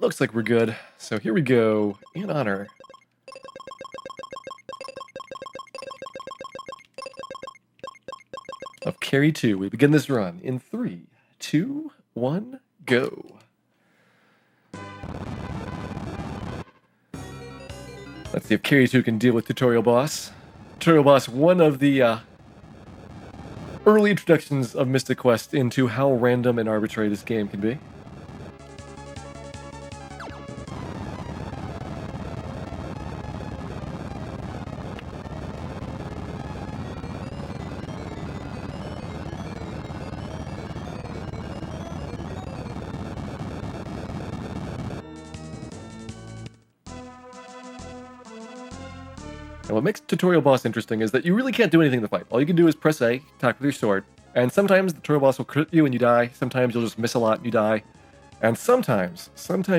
Looks like we're good. So here we go. In honor of Carry 2, we begin this run in 3, 2, 1, go. Let's see if Carry 2 can deal with Tutorial Boss. Tutorial Boss, one of the early introductions of Mystic Quest into how random and arbitrary this game can be. And what makes Tutorial Boss interesting is that you really can't do anything in the fight. All you can do is press A, attack with your sword, and sometimes the Tutorial Boss will crit you and you die, sometimes you'll just miss a lot and you die, and sometimes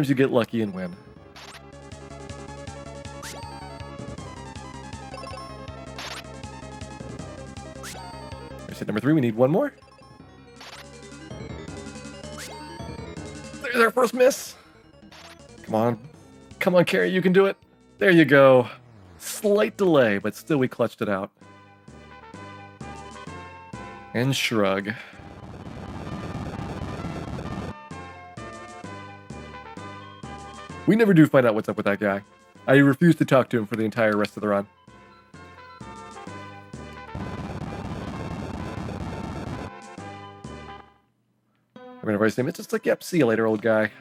you get lucky and win. Here's hit number 3, we need one more. There's our first miss! Come on Carrie, you can do it! There you go! Slight delay, but still we clutched it out. And shrug. We never do find out what's up with that guy. I refuse to talk to him for the entire rest of the run. Whenever I see him, it's just like, yep, see you later, old guy.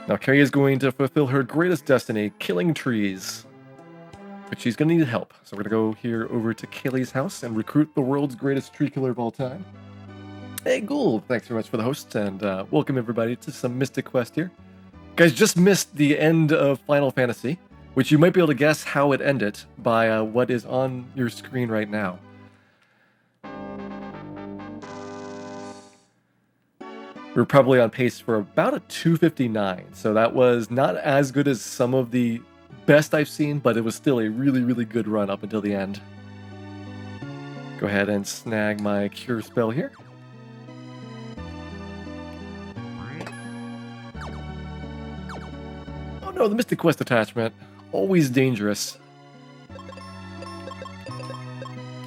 Now, Carrie is going to fulfill her greatest destiny, killing trees. But she's going to need help. So we're going to go here over to Kaylee's house and recruit the world's greatest tree killer of all time. Hey, Ghoul! Thanks very much for the host, and welcome everybody to some Mystic Quest here. Guys, just missed the end of Final Fantasy, which you might be able to guess how it ended by what is on your screen right now. We're probably on pace for about a 259, so that was not as good as some of the best I've seen, but it was still a really, really good run up until the end. Go ahead and snag my cure spell here. Oh no, the Mystic Quest attachment. Always dangerous.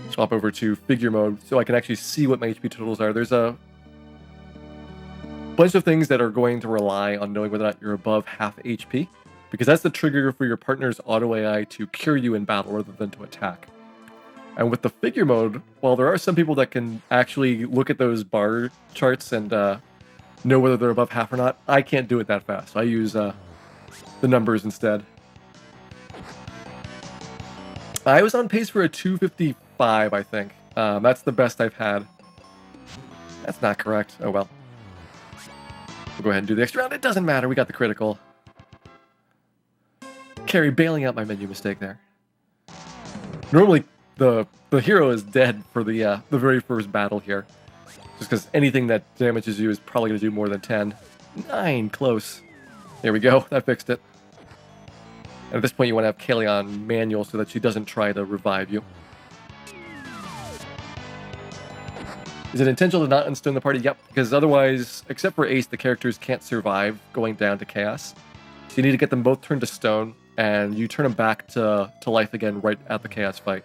Swap over to figure mode so I can actually see what my HP totals are. There's a bunch of things that are going to rely on knowing whether or not you're above half HP, because that's the trigger for your partner's auto AI to cure you in battle rather than to attack. And with the figure mode, while there are some people that can actually look at those bar charts and know whether they're above half or not, I can't do it that fast. I use the numbers instead. I was on pace for a 255, I think. That's the best I've had. That's not correct. Oh well. We'll go ahead and do the extra round. It doesn't matter. We got the critical. Carrie bailing out my menu mistake there. Normally, the hero is dead for the very first battle here. Just because anything that damages you is probably going to do more than 10. 9, close. There we go. That fixed it. And at this point, you want to have Kaylee on manual so that she doesn't try to revive you. Is it intentional to not unstone the party? Yep, because otherwise, except for Ace, the characters can't survive going down to chaos. So you need to get them both turned to stone, and you turn them back to life again right at the chaos fight.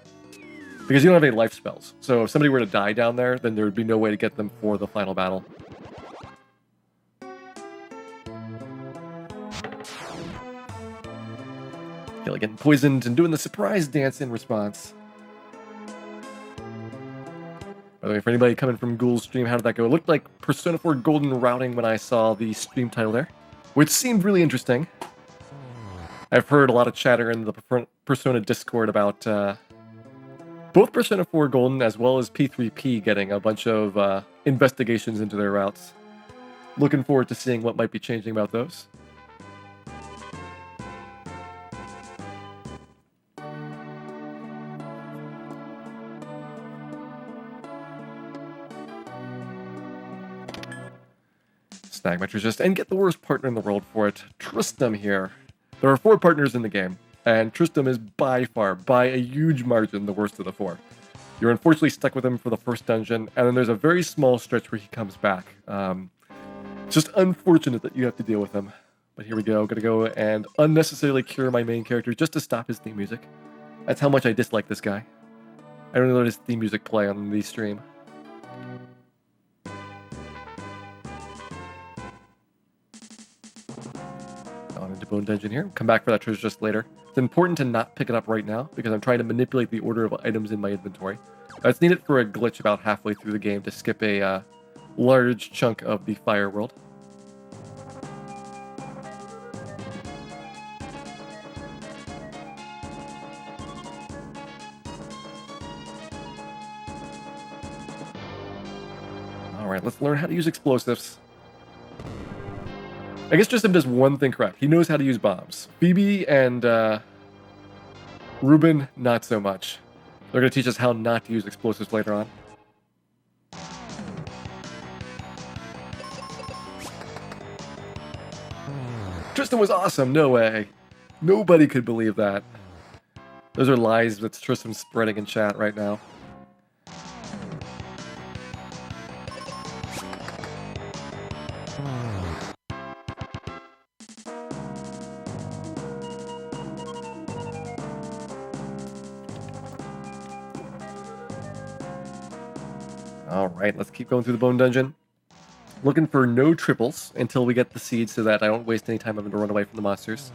Because you don't have any life spells. So if somebody were to die down there, then there would be no way to get them for the final battle. Kaylee getting poisoned and doing the surprise dance in response. By the way, for anybody coming from Ghoul's stream, how did that go? It looked like Persona 4 Golden routing when I saw the stream title there, which seemed really interesting. I've heard a lot of chatter in the Persona Discord about both Persona 4 Golden as well as P3P getting a bunch of investigations into their routes. Looking forward to seeing what might be changing about those. Snag my resist and get the worst partner in the world for it. Tristram here. There are 4 partners in the game, and Tristram is by far, by a huge margin, the worst of the 4. You're unfortunately stuck with him for the first dungeon, and then there's a very small stretch where he comes back. It's just unfortunate that you have to deal with him. But here we go. Gonna go and unnecessarily cure my main character just to stop his theme music. That's how much I dislike this guy. I don't let his theme music play on the stream. On into Bone Dungeon here. Come back for that treasure chest later. It's important to not pick it up right now because I'm trying to manipulate the order of items in my inventory. That's needed for a glitch about halfway through the game to skip a large chunk of the fire world. Alright, let's learn how to use explosives. I guess Tristan does one thing correct. He knows how to use bombs. Phoebe and Ruben, not so much. They're going to teach us how not to use explosives later on. Tristan was awesome. No way. Nobody could believe that. Those are lies that Tristan's spreading in chat right now. Alright, let's keep going through the Bone Dungeon. Looking for no triples until we get the seeds so that I don't waste any time having to run away from the monsters.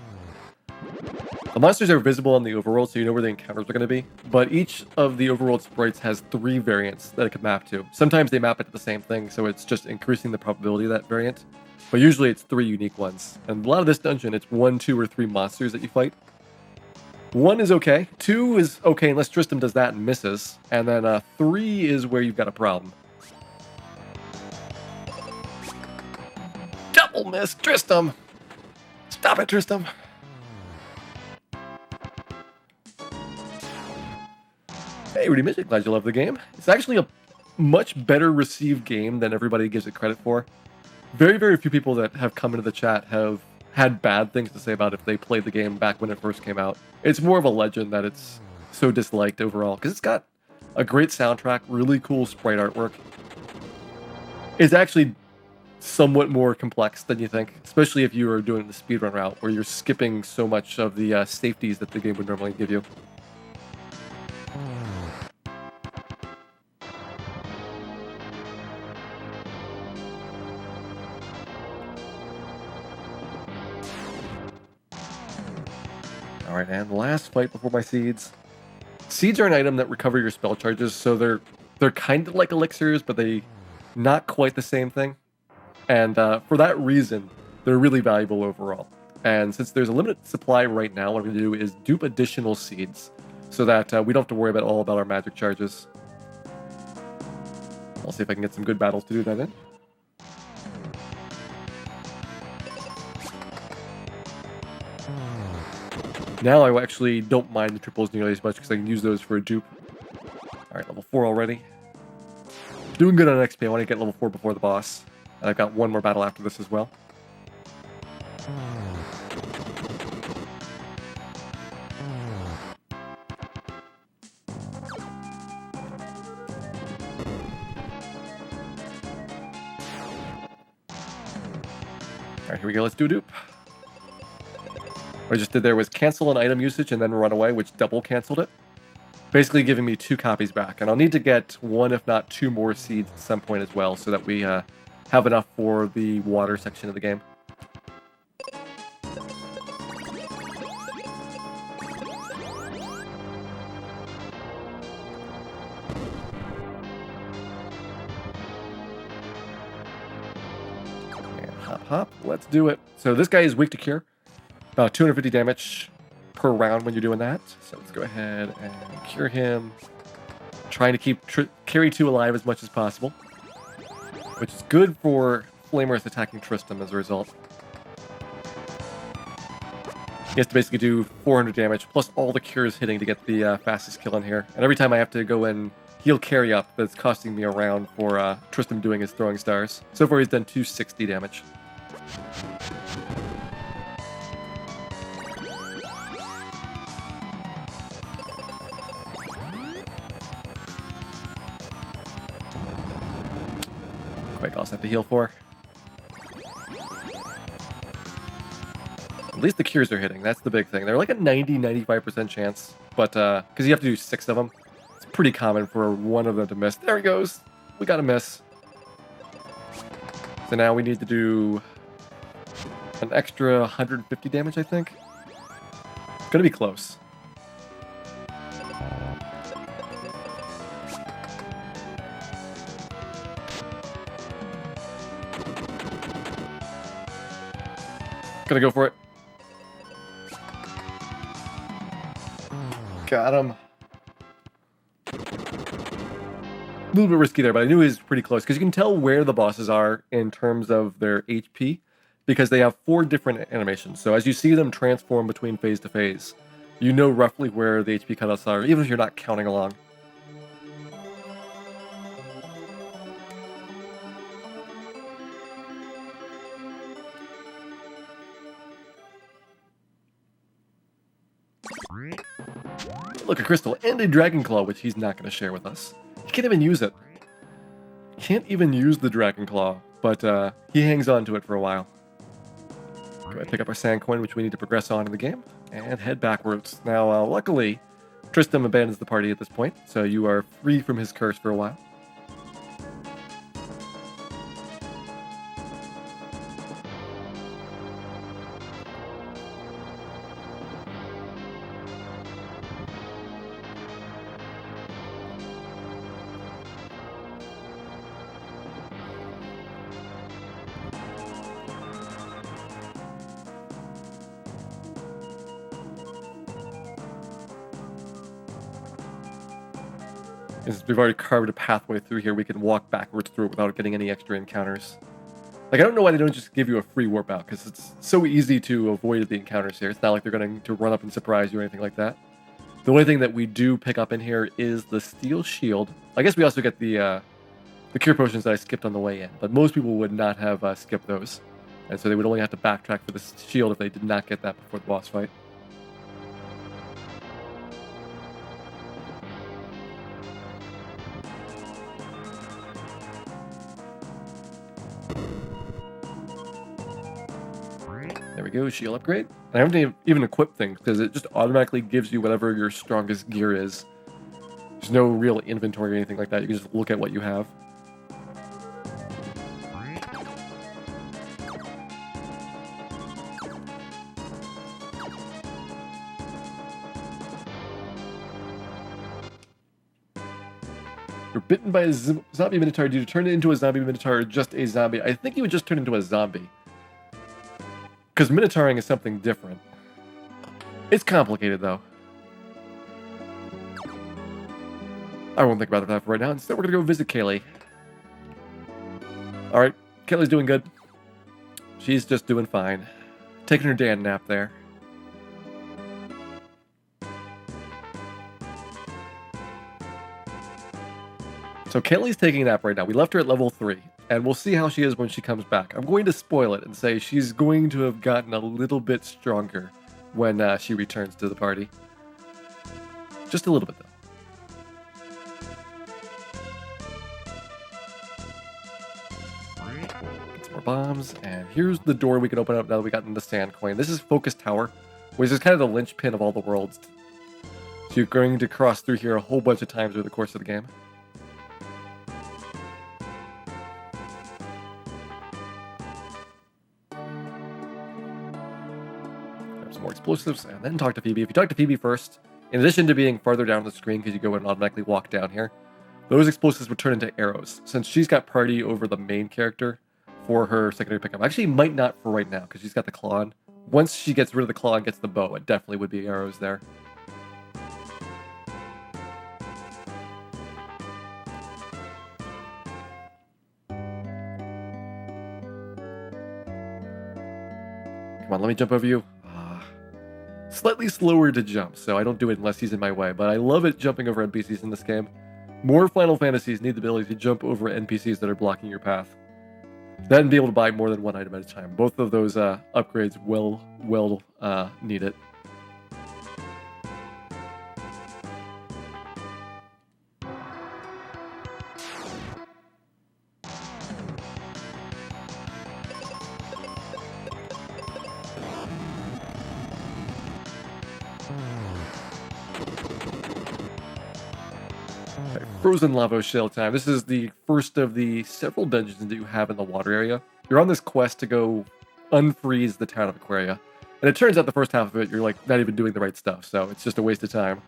The monsters are visible on the overworld, so you know where the encounters are going to be. But each of the overworld sprites has 3 variants that it can map to. Sometimes they map it to the same thing, so it's just increasing the probability of that variant. But usually it's 3 unique ones. And a lot of this dungeon, it's 1, 2, or 3 monsters that you fight. 1 is okay. 2 is okay unless Tristram does that and misses. And then 3 is where you've got a problem. Double miss, Tristram! Stop it, Tristram! Hey, Rudy Midget, glad you love the game. It's actually a much better received game than everybody gives it credit for. Very, very few people that have come into the chat have had bad things to say about if they played the game back when it first came out. It's more of a legend that it's so disliked overall, because it's got a great soundtrack, really cool sprite artwork. It's actually somewhat more complex than you think, especially if you are doing the speedrun route, where you're skipping so much of the safeties that the game would normally give you. Alright, and the last fight before my seeds. Seeds are an item that recover your spell charges, so they're kind of like elixirs, but they not quite the same thing. And for that reason, they're really valuable overall. And since there's a limited supply right now, what I'm going to do is dupe additional seeds, so that we don't have to worry all about our magic charges. I'll see if I can get some good battles to do that in. Now I actually don't mind the triples nearly as much because I can use those for a dupe. Alright, level 4 already. Doing good on XP. I want to get level 4 before the boss. And I've got one more battle after this as well. Alright, here we go. Let's do a dupe. What I just did there was cancel an item usage and then run away, which double canceled it. Basically giving me 2 copies back. And I'll need to get 1, if not 2 more seeds at some point as well, so that we have enough for the water section of the game. And hop, hop. Let's do it. So this guy is weak to cure. About 250 damage per round when you're doing that. So let's go ahead and cure him. Trying to keep Carry 2 alive as much as possible, which is good for Flame Earth attacking Tristram as a result. He has to basically do 400 damage, plus all the cures hitting to get the fastest kill in here. And every time I have to go and heal Carry up, that's costing me a round for Tristram doing his throwing stars. So far he's done 260 damage. Quick, I also have to heal for. At least the cures are hitting. That's the big thing. They're like a 90-95% chance. But, because you have to do 6 of them, it's pretty common for one of them to miss. There he goes. We got a miss. So now we need to do an extra 150 damage, I think. It's going to be close. Gonna go for it. Got him. A little bit risky there, but I knew he was pretty close because you can tell where the bosses are in terms of their HP because they have 4 different animations. So as you see them transform between phase to phase, you know roughly where the HP cutouts are, even if you're not counting along. Look, a crystal and a dragon claw, which he's not going to share with us. He can't even use it. Can't even use the dragon claw, but he hangs on to it for a while. Go ahead and pick up our sand coin, which we need to progress on in the game, and head backwards. Now, luckily, Tristram abandons the party at this point, so you are free from his curse for a while. Since we've already carved a pathway through here, we can walk backwards through it without getting any extra encounters. Like, I don't know why they don't just give you a free warp out, because it's so easy to avoid the encounters here. It's not like they're going to run up and surprise you or anything like that. The only thing that we do pick up in here is the steel shield. I guess we also get the cure potions that I skipped on the way in, but most people would not have skipped those. And so they would only have to backtrack for the shield if they did not get that before the boss fight. There we go, shield upgrade. I haven't even equipped things because it just automatically gives you whatever your strongest gear is. There's no real inventory or anything like that. You can just look at what you have. You're bitten by a zombie minotaur. Did you turn it into a zombie minotaur or just a zombie? I think you would just turn into a zombie. Because minotauring is something different. It's complicated, though. I won't think about that for right now. Instead, we're going to go visit Kaylee. Alright, Kaylee's doing good. She's just doing fine. Taking her Dan nap there. So Kaylee's taking a nap right now. We left her at level 3. And we'll see how she is when she comes back. I'm going to spoil it and say she's going to have gotten a little bit stronger when she returns to the party. Just a little bit, though. Get some more bombs. And here's the door we can open up now that we got in the sand coin. This is Focus Tower, which is kind of the linchpin of all the worlds. So you're going to cross through here a whole bunch of times over the course of the game. More explosives, and then talk to Phoebe. If you talk to Phoebe first, in addition to being farther down the screen because you go and automatically walk down here, those explosives would turn into arrows. Since she's got priority over the main character for her secondary pickup. Actually, might not for right now because she's got the claw on. Once she gets rid of the claw and gets the bow, it definitely would be arrows there. Come on, let me jump over you. Slightly slower to jump, so I don't do it unless he's in my way, but I love it jumping over NPCs in this game. More Final Fantasies need the ability to jump over NPCs that are blocking your path. That and be able to buy more than one item at a time. Both of those upgrades will need it. Okay, frozen lava shell time. This is the first of the several dungeons that you have in the water area. You're on this quest to go unfreeze the town of Aquaria. And it turns out the first half of it, you're like not even doing the right stuff, so it's just a waste of time.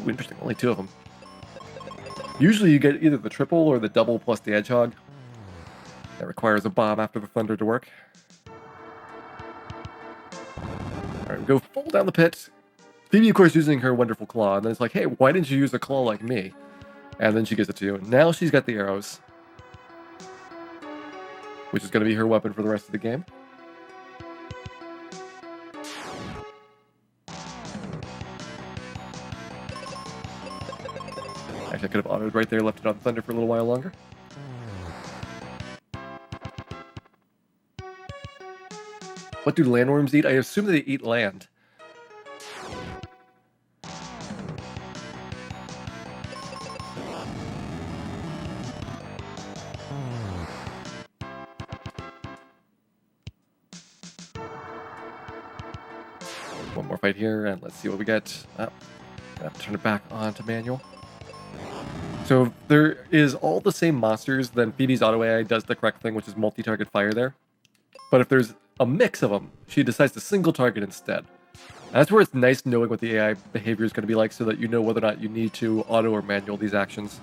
Ooh, interesting, only 2 of them. Usually you get either the triple or the double plus the hedgehog. That requires a bomb after the thunder to work. Alright, we go full down the pit. Phoebe, of course, using her wonderful claw, and then it's like, hey, why didn't you use a claw like me? And then she gives it to you. Now she's got the arrows, which is going to be her weapon for the rest of the game. Actually, I could have autoed right there, left it on thunder for a little while longer. What do landworms eat? I assume they eat land. One more fight here, and let's see what we get. Gonna have to turn it back on to manual. So there is all the same monsters, then Phoebe's auto AI does the correct thing, which is multi-target fire there. But if there's a mix of them, she decides to single target instead. And that's where it's nice knowing what the AI behavior is going to be like so that you know whether or not you need to auto or manual these actions.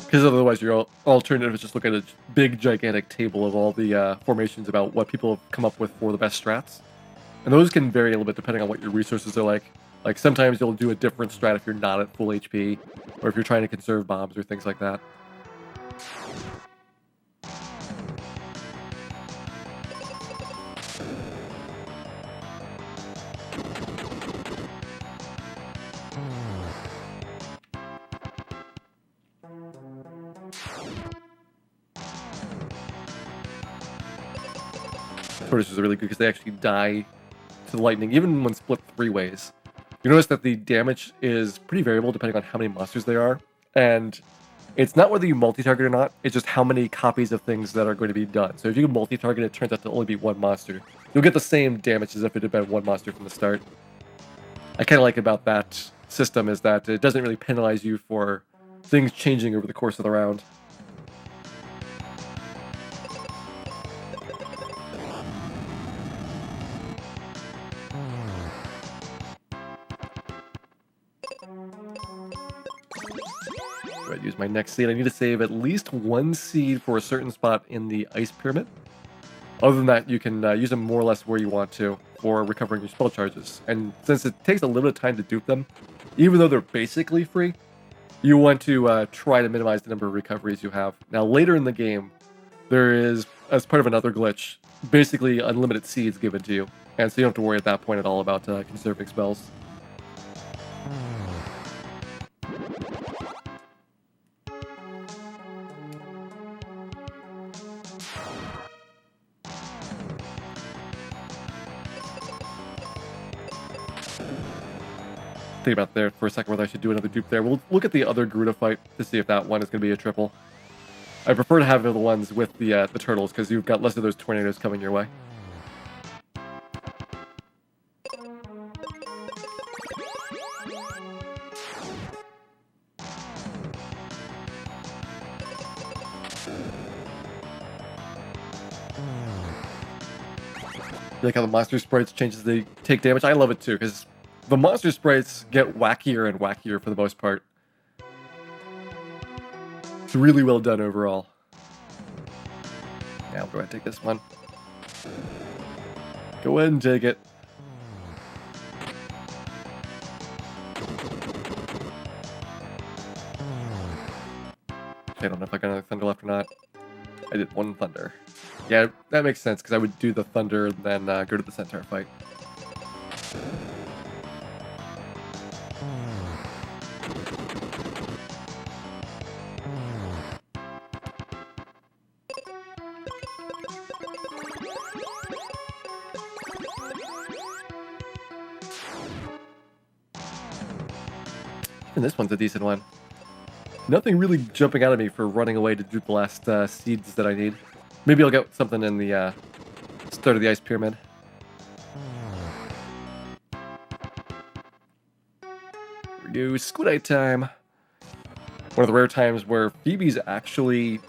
Because otherwise your alternative is just look at a big gigantic table of all the formations about what people have come up with for the best strats. And those can vary a little bit depending on what your resources are like. Like sometimes you'll do a different strat if you're not at full HP, or if you're trying to conserve bombs or things like that. Tortoises are really good because they actually die to the lightning, even when split 3 ways. You notice that the damage is pretty variable depending on how many monsters there are, and it's not whether you multi-target or not, it's just how many copies of things that are going to be done. So if you can multi-target, it turns out to only be 1 monster. You'll get the same damage as if it had been 1 monster from the start. I kind of like about that system is that it doesn't really penalize you for things changing over the course of the round. I'd use my next seed. I need to save at least 1 seed for a certain spot in the ice pyramid. Other than that, you can use them more or less where you want to for recovering your spell charges. And since it takes a little bit of time to dupe them, even though they're basically free, you want to try to minimize the number of recoveries you have. Now, later in the game, there is, as part of another glitch, basically unlimited seeds given to you. And so you don't have to worry at that point at all about conserving spells. Think about there for a second whether I should do another dupe there. We'll look at the other Garuda fight to see if that one is going to be a triple. I prefer to have the ones with the turtles because you've got less of those tornadoes coming your way. You like how the monster sprites changes they take damage? I love it too because the monster sprites get wackier and wackier for the most part. It's really well done overall. Yeah, I'll go ahead and take this one. Go ahead and take it. I don't know if I got another thunder left or not. I did 1 thunder. Yeah, that makes sense because I would do the thunder and then go to the centaur fight. Even this one's a decent one. Nothing really jumping out at me for running away to do the last seeds that I need. Maybe I'll get something in the start of the ice pyramid. Here we go, Squidite time. One of the rare times where Phoebe's actually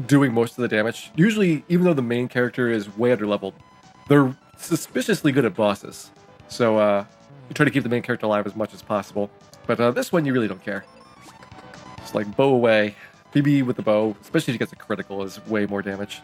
doing most of the damage. Usually, even though the main character is way underleveled, they're suspiciously good at bosses. So you try to keep the main character alive as much as possible. But this one, you really don't care. Just like bow away. Phoebe with the bow, especially if she gets a critical, is way more damage.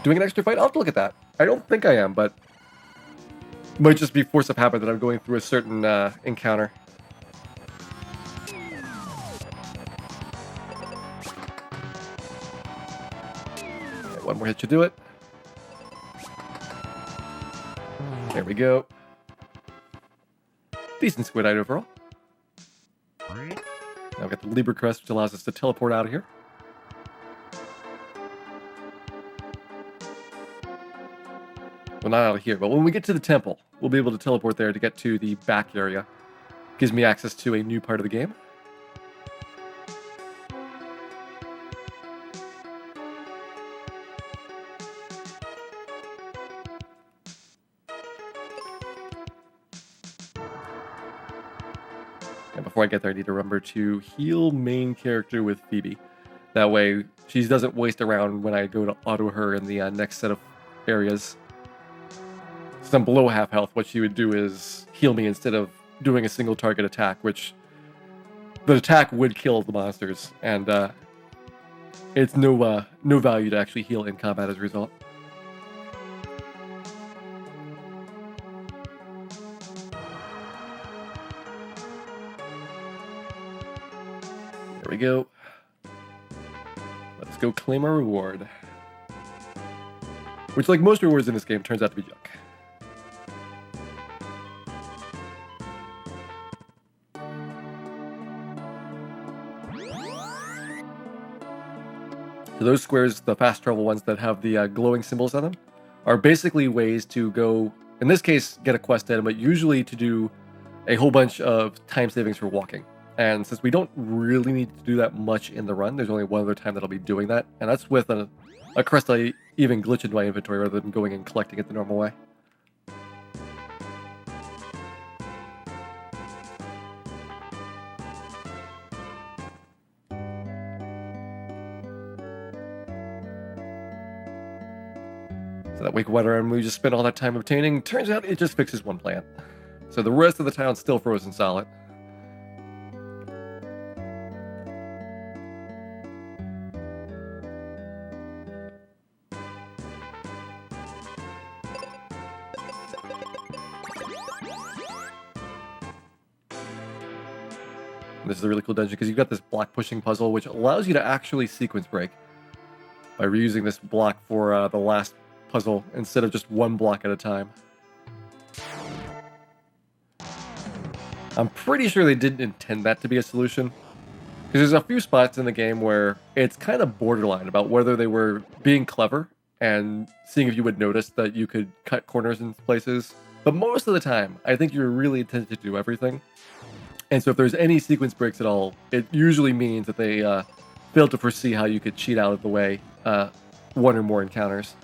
Doing an extra fight? I'll have to look at that. I don't think I am, but it might just be force of habit that I'm going through a certain encounter. Okay, one more hit should do it. There we go. Decent Squidite overall. Now we've got the Libra Crest, which allows us to teleport out of here. Well, not out of here, but when we get to the temple, we'll be able to teleport there to get to the back area. Gives me access to a new part of the game. And before I get there, I need to remember to heal main character with Phoebe. That way, she doesn't waste around when I go to auto her in the next set of areas. Since I'm below half health, what she would do is heal me instead of doing a single target attack, which the attack would kill the monsters, and it's no value to actually heal in combat as a result. There we go. Let's go claim our reward. Which, like most rewards in this game, turns out to be junk. So those squares, the fast travel ones that have the glowing symbols on them, are basically ways to go, in this case, get a quest item, but usually to do a whole bunch of time savings for walking. And since we don't really need to do that much in the run, there's only one other time that I'll be doing that, and that's with a crest I even glitch into my inventory rather than going and collecting it the normal way. So that wake water item we just spent all that time obtaining, turns out it just fixes one plant. So the rest of the town's still frozen solid. This is a really cool dungeon because you've got this block pushing puzzle, which allows you to actually sequence break by reusing this block for the last puzzle instead of just one block at a time. I'm pretty sure they didn't intend that to be a solution, because there's a few spots in the game where it's kind of borderline about whether they were being clever and seeing if you would notice that you could cut corners in places. But most of the time, I think you're really intended to do everything. And so if there's any sequence breaks at all, it usually means that they failed to foresee how you could cheat out of the way one or more encounters.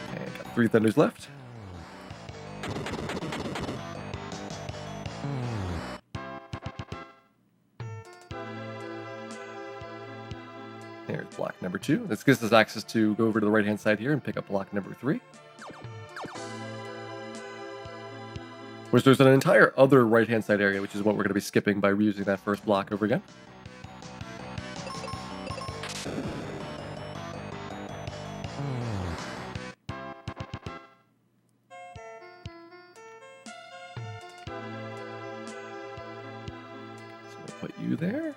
Okay, got 3 thunders left. There's block number 2. This gives us access to go over to the right-hand side here and pick up block number 3. Which there's an entire other right-hand side area, which is what we're going to be skipping by reusing that first block over again. So we'll put you there.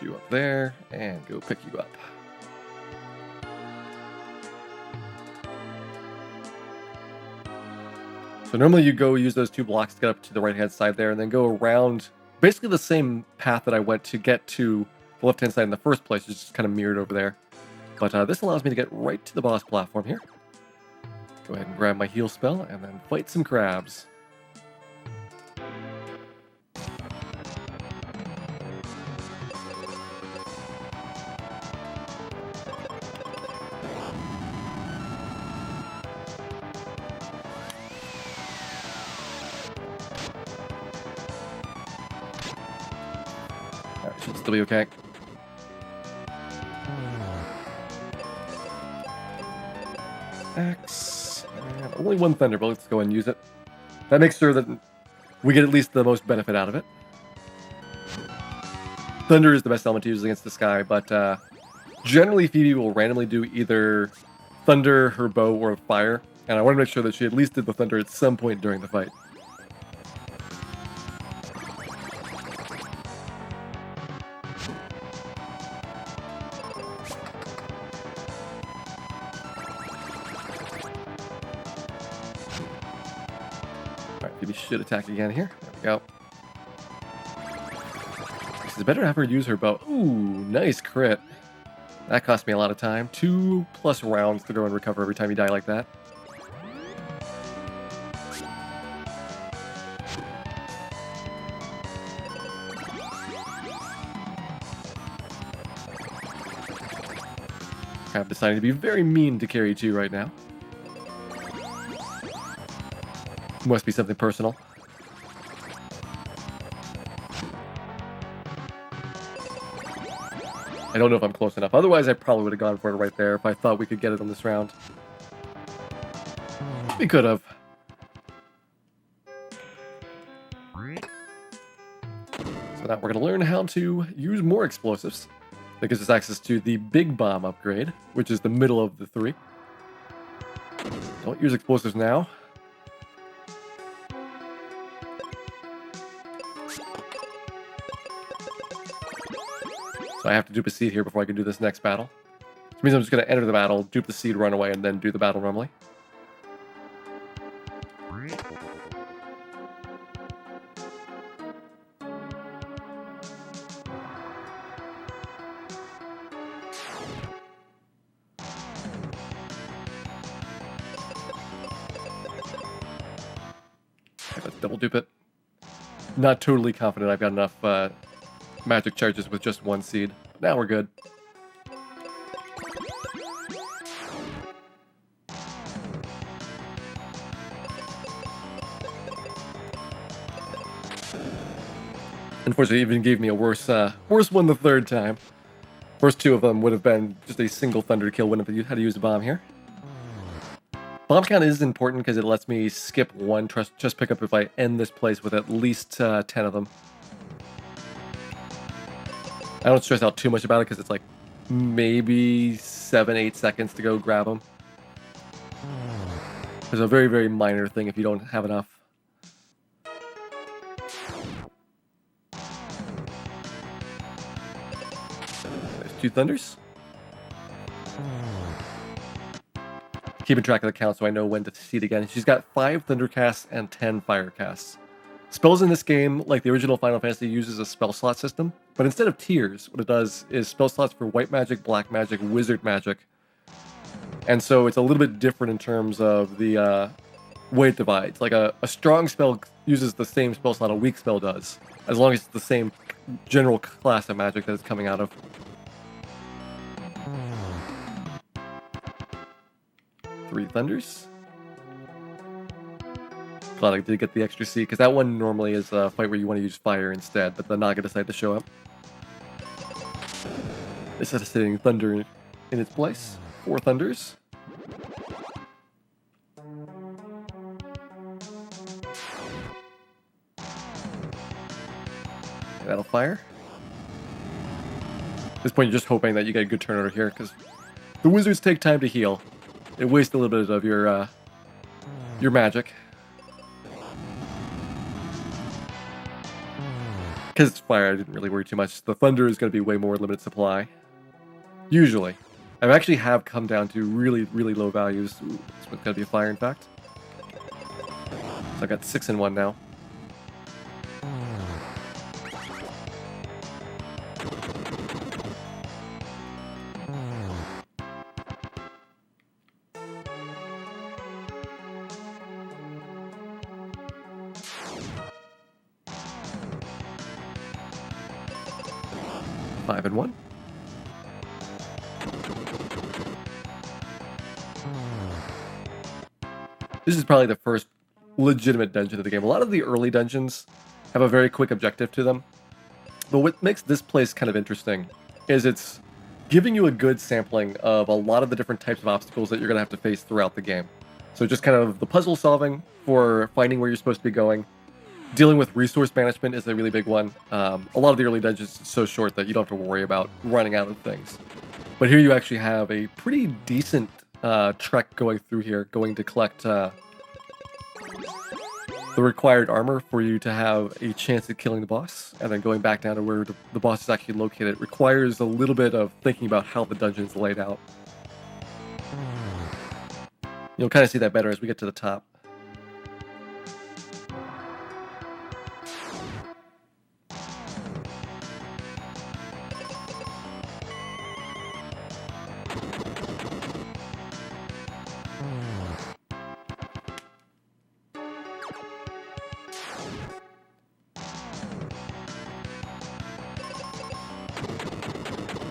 Put you up there and go pick you up. So normally you go use those 2 blocks to get up to the right-hand side there and then go around basically the same path that I went to get to the left-hand side in the first place. It's just kind of mirrored over there. But this allows me to get right to the boss platform here. Go ahead and grab my heal spell and then fight some crabs. Alright, should still be okay. X. Only 1 Thunderbolt. Let's go and use it. That makes sure that we get at least the most benefit out of it. Thunder is the best element to use against the sky, but generally Phoebe will randomly do either thunder, her bow, or fire, and I want to make sure that she at least did the thunder at some point during the fight. Alright, Phoebe should attack again here. There we go. It's better to have her use her bow. Ooh, nice crit. That cost me a lot of time. 2+ rounds to go and recover every time you die like that. I'm deciding to be very mean to Carrie 2 right now. Must be something personal. I don't know if I'm close enough. Otherwise, I probably would have gone for it right there if I thought we could get it on this round. We could have. So now we're going to learn how to use more explosives. That gives us access to the Big Bomb upgrade, which is the middle of the 3. Don't use explosives now. So I have to dupe a seed here before I can do this next battle. Which means I'm just going to enter the battle, dupe the seed, run away, and then do the battle normally. Okay, let's double dupe it. Not totally confident I've got enough magic charges with just 1 seed. But now we're good. Unfortunately, it even gave me a worse one the 3rd time. First 2 of them would have been just a single thunder kill. Wouldn't have had to use a bomb here. Bomb count is important because it lets me skip 1 chest pickup if I end this place with at least 10 of them. I don't stress out too much about it because it's like maybe 7-8 seconds to go grab them. It's a very, very minor thing if you don't have enough. There's 2 thunders. Keeping track of the count so I know when to seed again. She's got 5 thunder casts and 10 fire casts. Spells in this game, like the original Final Fantasy, uses a spell slot system, but instead of tiers, what it does is spell slots for white magic, black magic, wizard magic. And so it's a little bit different in terms of the way it divides. Like a strong spell uses the same spell slot a weak spell does, as long as it's the same general class of magic that it's coming out of. Three thunders. Glad I did get the extra seed, because that one normally is a fight where you want to use fire instead, but the Naga decided to show up. Instead of sitting thunder in its place. 4 thunders. That'll fire. At this point, you're just hoping that you get a good turnover here, because the wizards take time to heal. It wastes a little bit of your magic. Because it's fire, I didn't really worry too much. The thunder is going to be way more limited supply. Usually. I actually have come down to really, really low values. Ooh, this one's going to be a fire, in fact. So I got 6 in 1 now. Five and 1. This is probably the first legitimate dungeon of the game. A lot of the early dungeons have a very quick objective to them. But what makes this place kind of interesting is it's giving you a good sampling of a lot of the different types of obstacles that you're going to have to face throughout the game. So just kind of the puzzle solving for finding where you're supposed to be going. Dealing with resource management is a really big one. A lot of the early dungeons are so short that you don't have to worry about running out of things. But here you actually have a pretty decent trek going through here, going to collect the required armor for you to have a chance at killing the boss, and then going back down to where the boss is actually located. It requires a little bit of thinking about how the dungeon is laid out. You'll kind of see that better as we get to the top.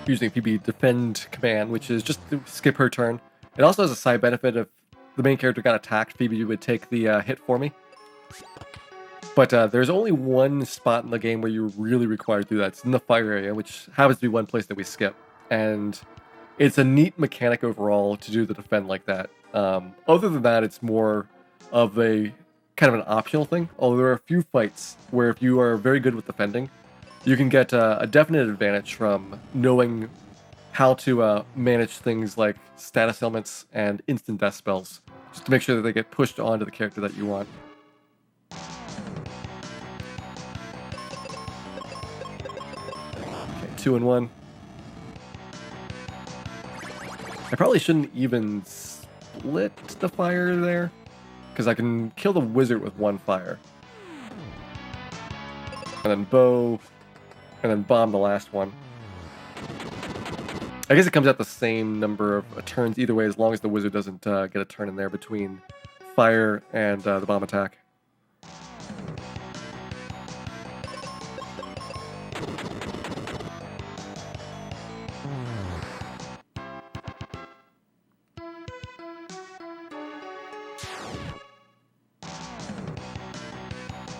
Using PB defend command, which is just to skip her turn. It also has a side benefit. If the main character got attacked, Phoebe would take the hit for me. But there's only one spot in the game where you're really required to do that. It's in the fire area, which happens to be one place that we skip. And it's a neat mechanic overall to do the defend like that. Other than that, it's more of a kind of an optional thing. Although there are a few fights where if you are very good with defending, you can get a definite advantage from knowing how to manage things like status elements and instant death spells, just to make sure that they get pushed onto the character that you want. Okay, 2 and 1. I probably shouldn't even split the fire there, because I can kill the wizard with 1 fire. And then bow, and then bomb the last one. I guess it comes out the same number of turns either way, as long as the wizard doesn't get a turn in there between fire and the bomb attack.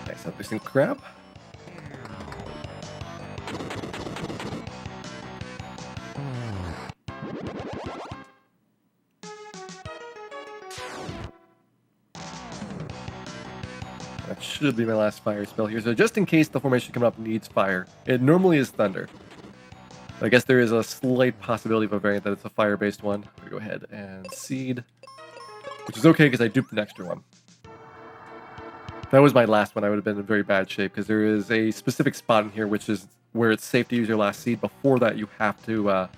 Nice, up this crab. That should be my last fire spell here. So just in case the formation coming up needs fire, it normally is thunder. I guess there is a slight possibility of a variant that it's a fire-based one. I'm gonna go ahead and seed, which is okay because I duped an extra one. If that was my last one, I would have been in very bad shape because there is a specific spot in here which is where it's safe to use your last seed. Before that, you have to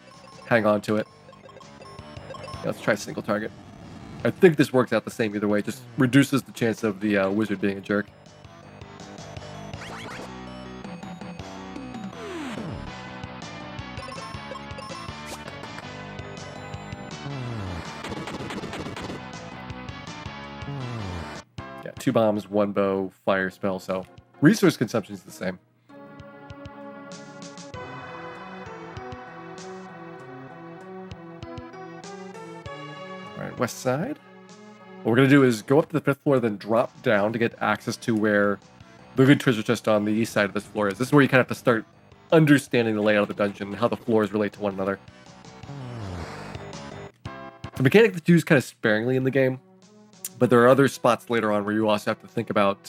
hang on to it. Let's try single target. I think this works out the same either way. Just reduces the chance of the wizard being a jerk. Yeah, 2 bombs, 1 bow, fire spell, so resource consumption is the same. Alright, west side. What we're going to do is go up to the 5th floor, then drop down to get access to where the good treasure chest on the east side of this floor is. This is where you kind of have to start understanding the layout of the dungeon and how the floors relate to one another. The mechanic that's used kind of sparingly in the game, but there are other spots later on where you also have to think about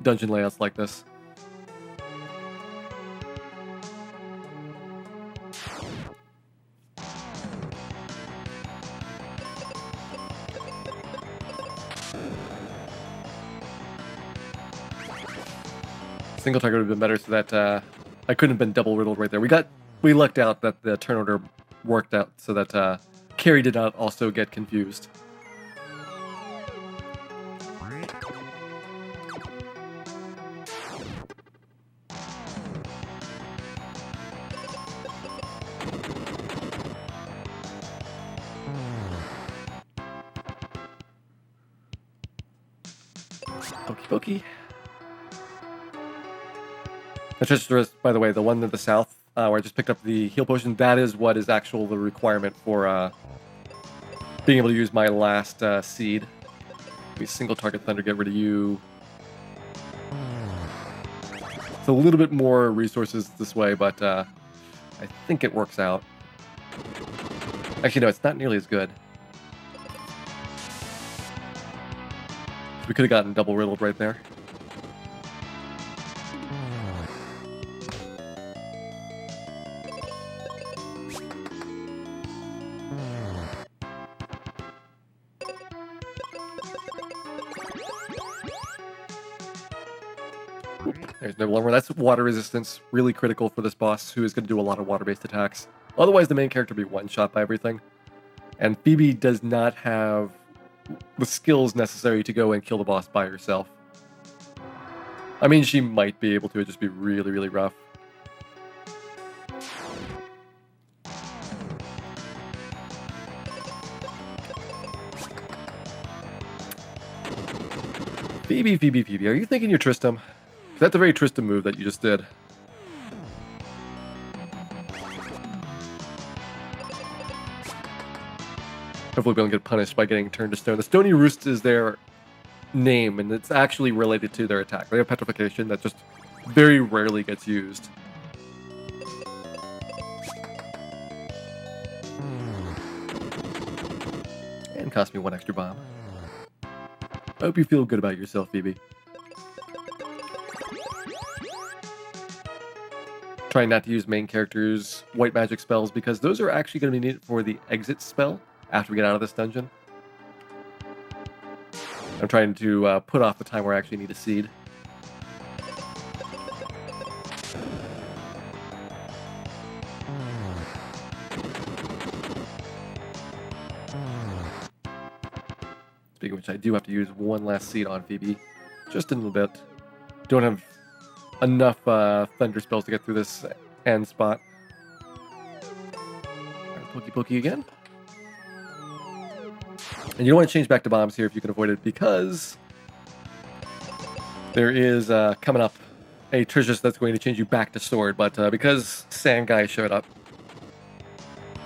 dungeon layouts like this. Single target would have been better so that I couldn't have been double riddled right there. We lucked out that the turn order worked out so that Carrie did not also get confused. Okie dokie. The treasure chest, by the way, the one to the south, where I just picked up the heal potion, that is what is actual the requirement for being able to use my last seed. Be single target thunder, get rid of you. It's a little bit more resources this way, but I think it works out. Actually, no, it's not nearly as good. We could have gotten double riddled right there. There's no armor. That's water resistance. Really critical for this boss, who is going to do a lot of water-based attacks. Otherwise, the main character will be one-shot by everything. And Phoebe does not have the skills necessary to go and kill the boss by herself. I mean, she might be able to. It'd just be really, really rough. Phoebe, Phoebe, Phoebe, are you thinking you're Tristram? That's a very Tristram move that you just did. Hopefully we don't get punished by getting turned to stone. The Stony Roost is their name, and it's actually related to their attack. They have petrification that just very rarely gets used. And cost me one extra bomb. I hope you feel good about yourself, Phoebe. Trying not to use main characters' white magic spells, because those are actually going to be needed for the exit spell after we get out of this dungeon. I'm trying to put off the time where I actually need a seed. Speaking of which, I do have to use one last seed on Phoebe. Just in a little bit. Don't have enough thunder spells to get through this end spot. Alright, pokey pokey again. And you don't want to change back to bombs here if you can avoid it, because there is coming up a treasure that's going to change you back to sword, but because Sand Guy showed up,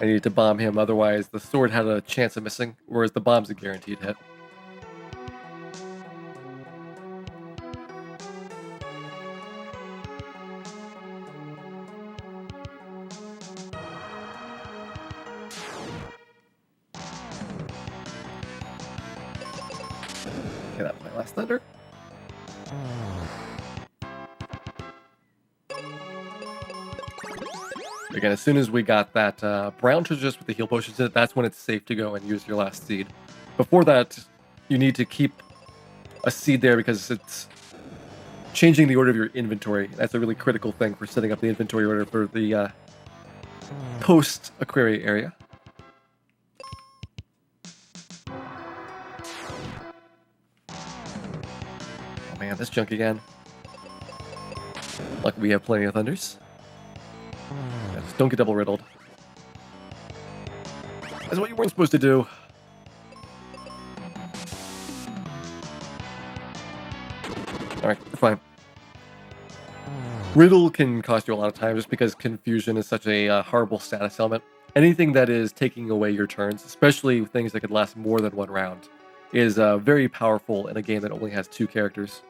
I needed to bomb him, otherwise the sword had a chance of missing, whereas the bomb's a guaranteed hit. Okay, that was my last thunder. Again, as soon as we got that brown treasure chest with the heal potions in it, that's when it's safe to go and use your last seed. Before that, you need to keep a seed there because it's changing the order of your inventory. That's a really critical thing for setting up the inventory order for the post-Aquaria area. Oh man, this junk again. Luckily we have plenty of thunders. Yeah, just don't get double riddled. That's what you weren't supposed to do. Alright, we're fine. Riddle can cost you a lot of time just because confusion is such a horrible status element. Anything that is taking away your turns, especially things that could last more than one round, is very powerful in a game that only has 2 characters.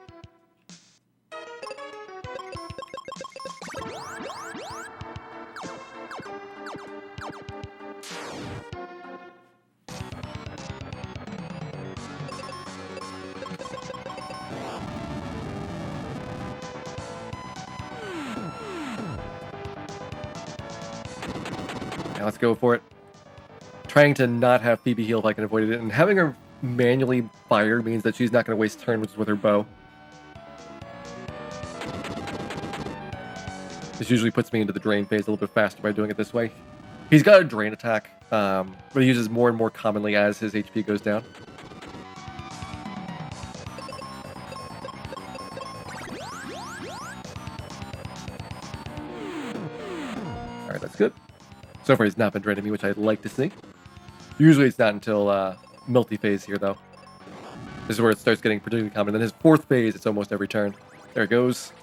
Now let's go for it. Trying to not have Phoebe heal if I can avoid it, and having her manually fire means that she's not going to waste turns with her bow. This usually puts me into the drain phase a little bit faster by doing it this way. He's got a drain attack, but he uses more and more commonly as his HP goes down. Alright, that's good. So far he's not been draining me, which I'd like to see. Usually it's not until Melty phase here, though. This is where it starts getting particularly common. Then his fourth phase, it's almost every turn. There it goes.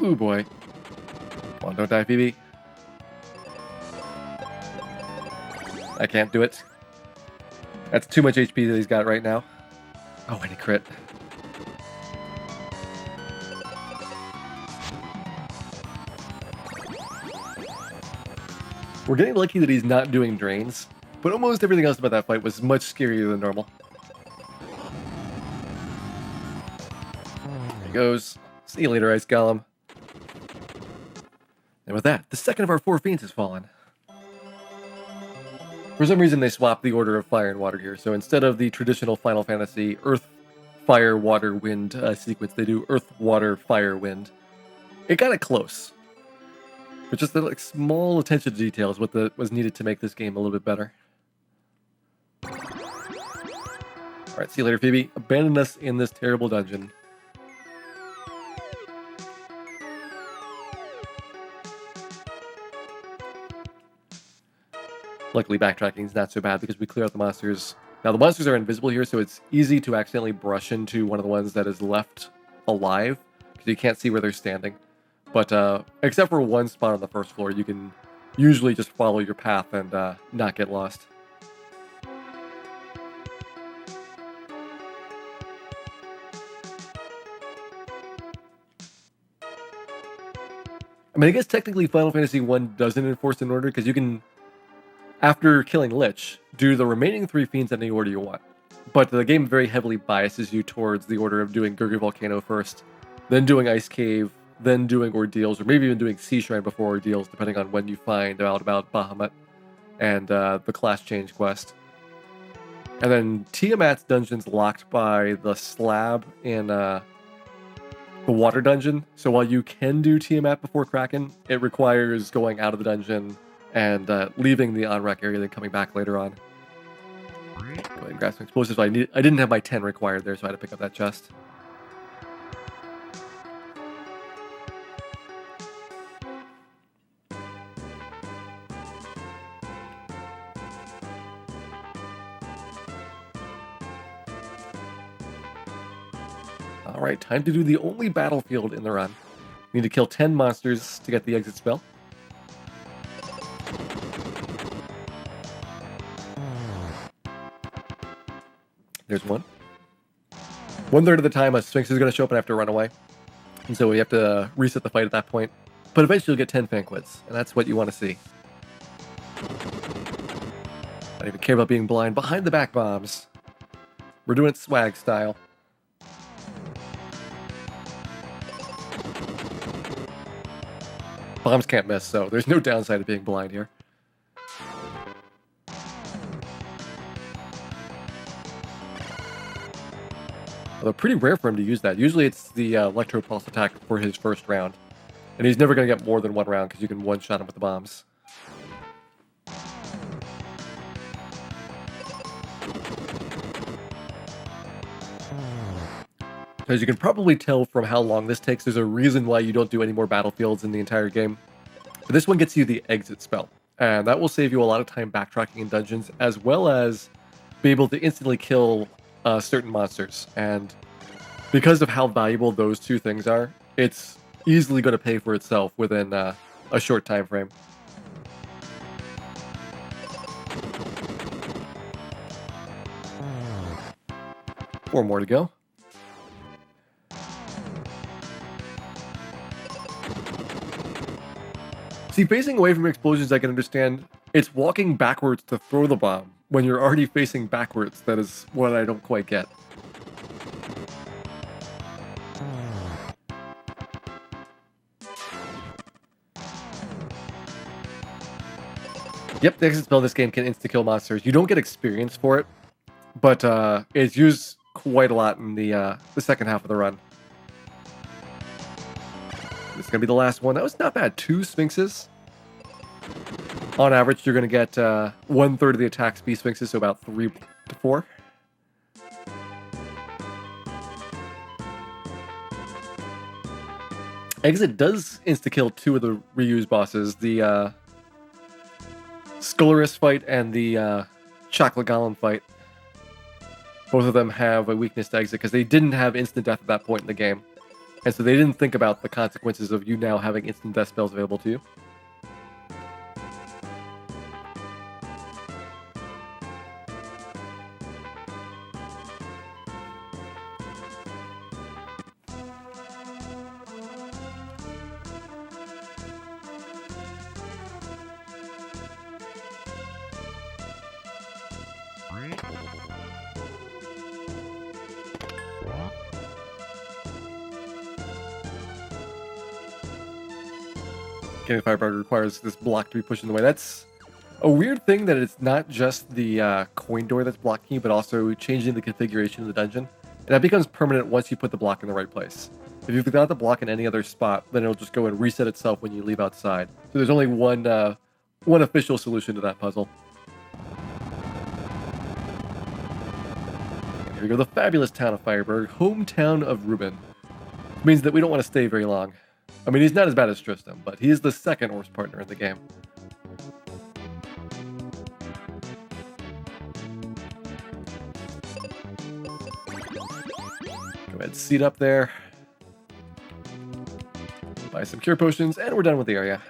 Ooh, boy. Come on, don't die, Phoebe. I can't do it. That's too much HP that he's got right now. Oh, and he crit. We're getting lucky that he's not doing drains, but almost everything else about that fight was much scarier than normal. There he goes. See you later, Ice Golem. And with that, the second of our 4 fiends has fallen. For some reason, they swapped the order of fire and water here, so instead of the traditional Final Fantasy Earth, Fire, Water, Wind sequence, they do Earth, Water, Fire, Wind. It got it close. But just the small attention to detail is what was needed to make this game a little bit better. Alright, see you later, Phoebe. Abandon us in this terrible dungeon. Luckily, backtracking is not so bad because we clear out the monsters. Now, the monsters are invisible here, so it's easy to accidentally brush into one of the ones that is left alive, because you can't see where they're standing. But except for one spot on the first floor, you can usually just follow your path and not get lost. I mean, I guess technically Final Fantasy 1 doesn't enforce an order, because you can, after killing Lich, do the remaining 3 fiends in any order you want. But the game very heavily biases you towards the order of doing Gurgir Volcano first, then doing Ice Cave, then doing Ordeals, or maybe even doing Sea Shrine before Ordeals, depending on when you find out about Bahamut and the class change quest. And then Tiamat's dungeon's locked by the slab in the water dungeon. So while you can do Tiamat before Kraken, it requires going out of the dungeon and leaving the on-rack area, then coming back later on. Go ahead and grab some explosives. I didn't have my 10 required there, so I had to pick up that chest. Alright, time to do the only battlefield in the run. We need to kill 10 monsters to get the exit spell. There's one. 1/3 of the time, a Sphinx is going to show up and I have to run away. And so we have to reset the fight at that point. But eventually you'll get 10 Fanquits, and that's what you want to see. I don't even care about being blind. Behind the back bombs. We're doing it swag style. Bombs can't miss, so there's no downside to being blind here. Although pretty rare for him to use that. Usually it's the Electro Pulse attack for his first round. And he's never going to get more than 1 round because you can one-shot him with the bombs. As you can probably tell from how long this takes, there's a reason why you don't do any more battlefields in the entire game. But this one gets you the exit spell, and that will save you a lot of time backtracking in dungeons, as well as be able to instantly kill certain monsters. And because of how valuable those 2 things are, it's easily going to pay for itself within a short time frame. Four more to go. See, facing away from explosions, I can understand. It's walking backwards to throw the bomb when you're already facing backwards. That is what I don't quite get. Yep, the exit spell in this game can insta-kill monsters. You don't get experience for it, but it's used quite a lot in the second half of the run. This is going to be the last one. That was not bad. 2 Sphinxes. On average, you're going to get 1/3 of the attack speed Sphinxes, so about 3 to 4. Exit does insta-kill 2 of the reused bosses, the Skullorus fight and the Chocolate Golem fight. Both of them have a weakness to exit because they didn't have instant death at that point in the game. And so they didn't think about the consequences of you now having instant death spells available to you. Candy Firebug requires this block to be pushed in the way. That's a weird thing that it's not just the coin door that's blocking you, but also changing the configuration of the dungeon. And that becomes permanent once you put the block in the right place. If you've got the block in any other spot, then it'll just go and reset itself when you leave outside. So there's only one official solution to that puzzle. And here we go, the fabulous town of Fireburg, hometown of Ruben. It means that we don't want to stay very long. I mean, he's not as bad as Tristram, but he's the second worst partner in the game. Go ahead, seat up there. Buy some cure potions, and we're done with the area.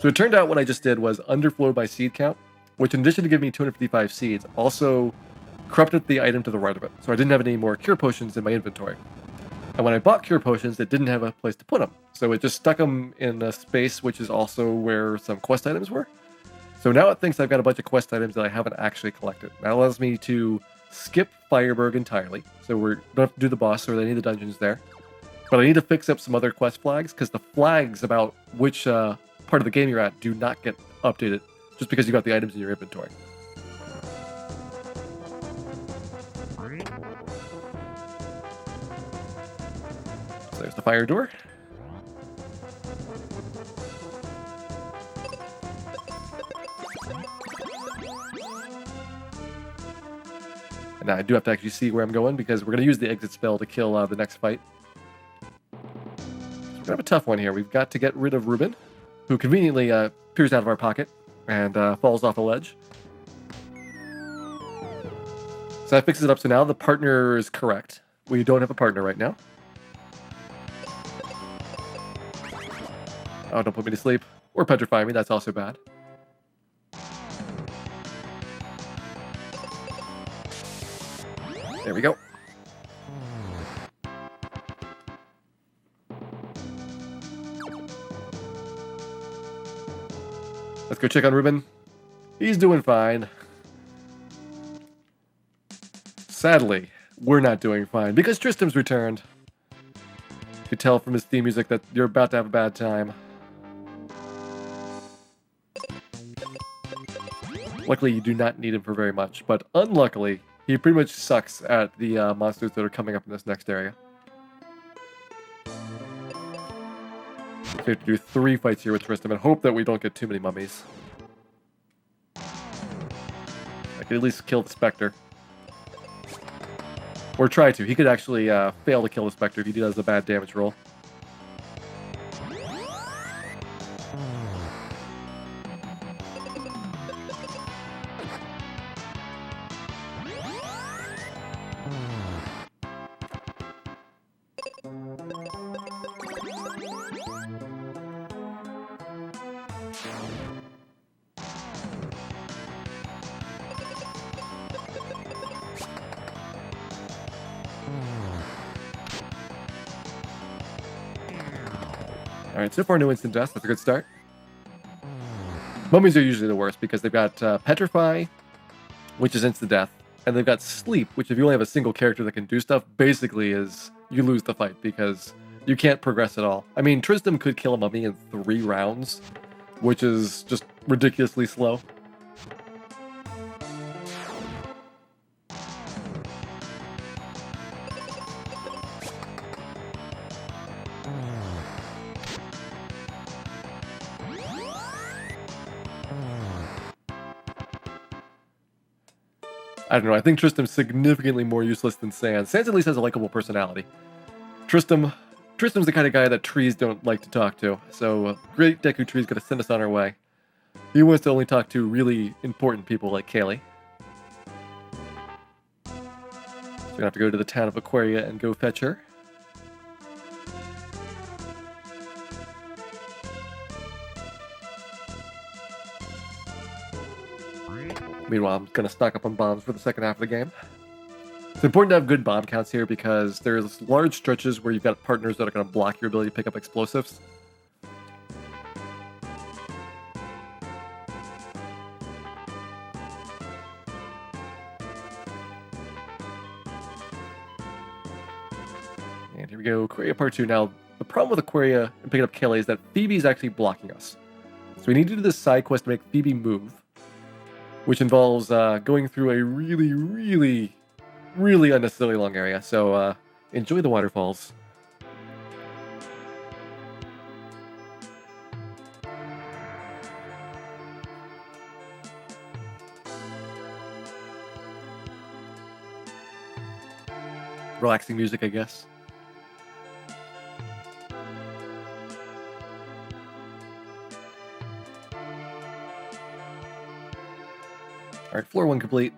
So it turned out what I just did was underflowed by seed count, which in addition to giving me 255 seeds, also corrupted the item to the right of it. So I didn't have any more cure potions in my inventory. And when I bought cure potions, it didn't have a place to put them. So it just stuck them in a space, which is also where some quest items were. So now it thinks I've got a bunch of quest items that I haven't actually collected. That allows me to skip Fireburg entirely. So we don't have to do the boss or any of the dungeons there. But I need to fix up some other quest flags, because the flags about which part of the game you're at do not get updated just because you got the items in your inventory. There's the fire door. And now I do have to actually see where I'm going because we're going to use the exit spell to kill the next fight. So we're going to have a tough one here. We've got to get rid of Ruben, who conveniently appears out of our pocket and falls off a ledge. So that fixes it up. So now the partner is correct. We don't have a partner right now. Oh, don't put me to sleep. Or petrify me, that's also bad. There we go. Let's go check on Ruben. He's doing fine. Sadly, we're not doing fine because Tristram's returned. You can tell from his theme music that you're about to have a bad time. Luckily, you do not need him for very much, but unluckily, he pretty much sucks at the monsters that are coming up in this next area. So we have to do 3 fights here with Tristram and hope that we don't get too many mummies. I can at least kill the Spectre. Or try to. He could actually fail to kill the Spectre if he does a bad damage roll. Alright, so far no instant death. That's a good start. Mummies are usually the worst because they've got Petrify, which is instant death, and they've got Sleep, which if you only have a single character that can do stuff, basically is you lose the fight because you can't progress at all. I mean, Tristram could kill a mummy in 3 rounds, which is just ridiculously slow. I don't know. I think Tristram's significantly more useless than Sans. Sans at least has a likable personality. Tristram's the kind of guy that trees don't like to talk to. So Great Deku Tree's gonna send us on our way. He wants to only talk to really important people like Kaylee. So we're gonna have to go to the town of Aquaria and go fetch her. Meanwhile, I'm going to stock up on bombs for the second half of the game. It's important to have good bomb counts here because there's large stretches where you've got partners that are going to block your ability to pick up explosives. And here we go, Aquaria Part 2. Now, the problem with Aquaria and picking up Kaylee is that Phoebe's actually blocking us. So we need to do this side quest to make Phoebe move, which involves going through a really unnecessarily long area. So enjoy the waterfalls. Relaxing music, I guess. Alright, floor 1 complete.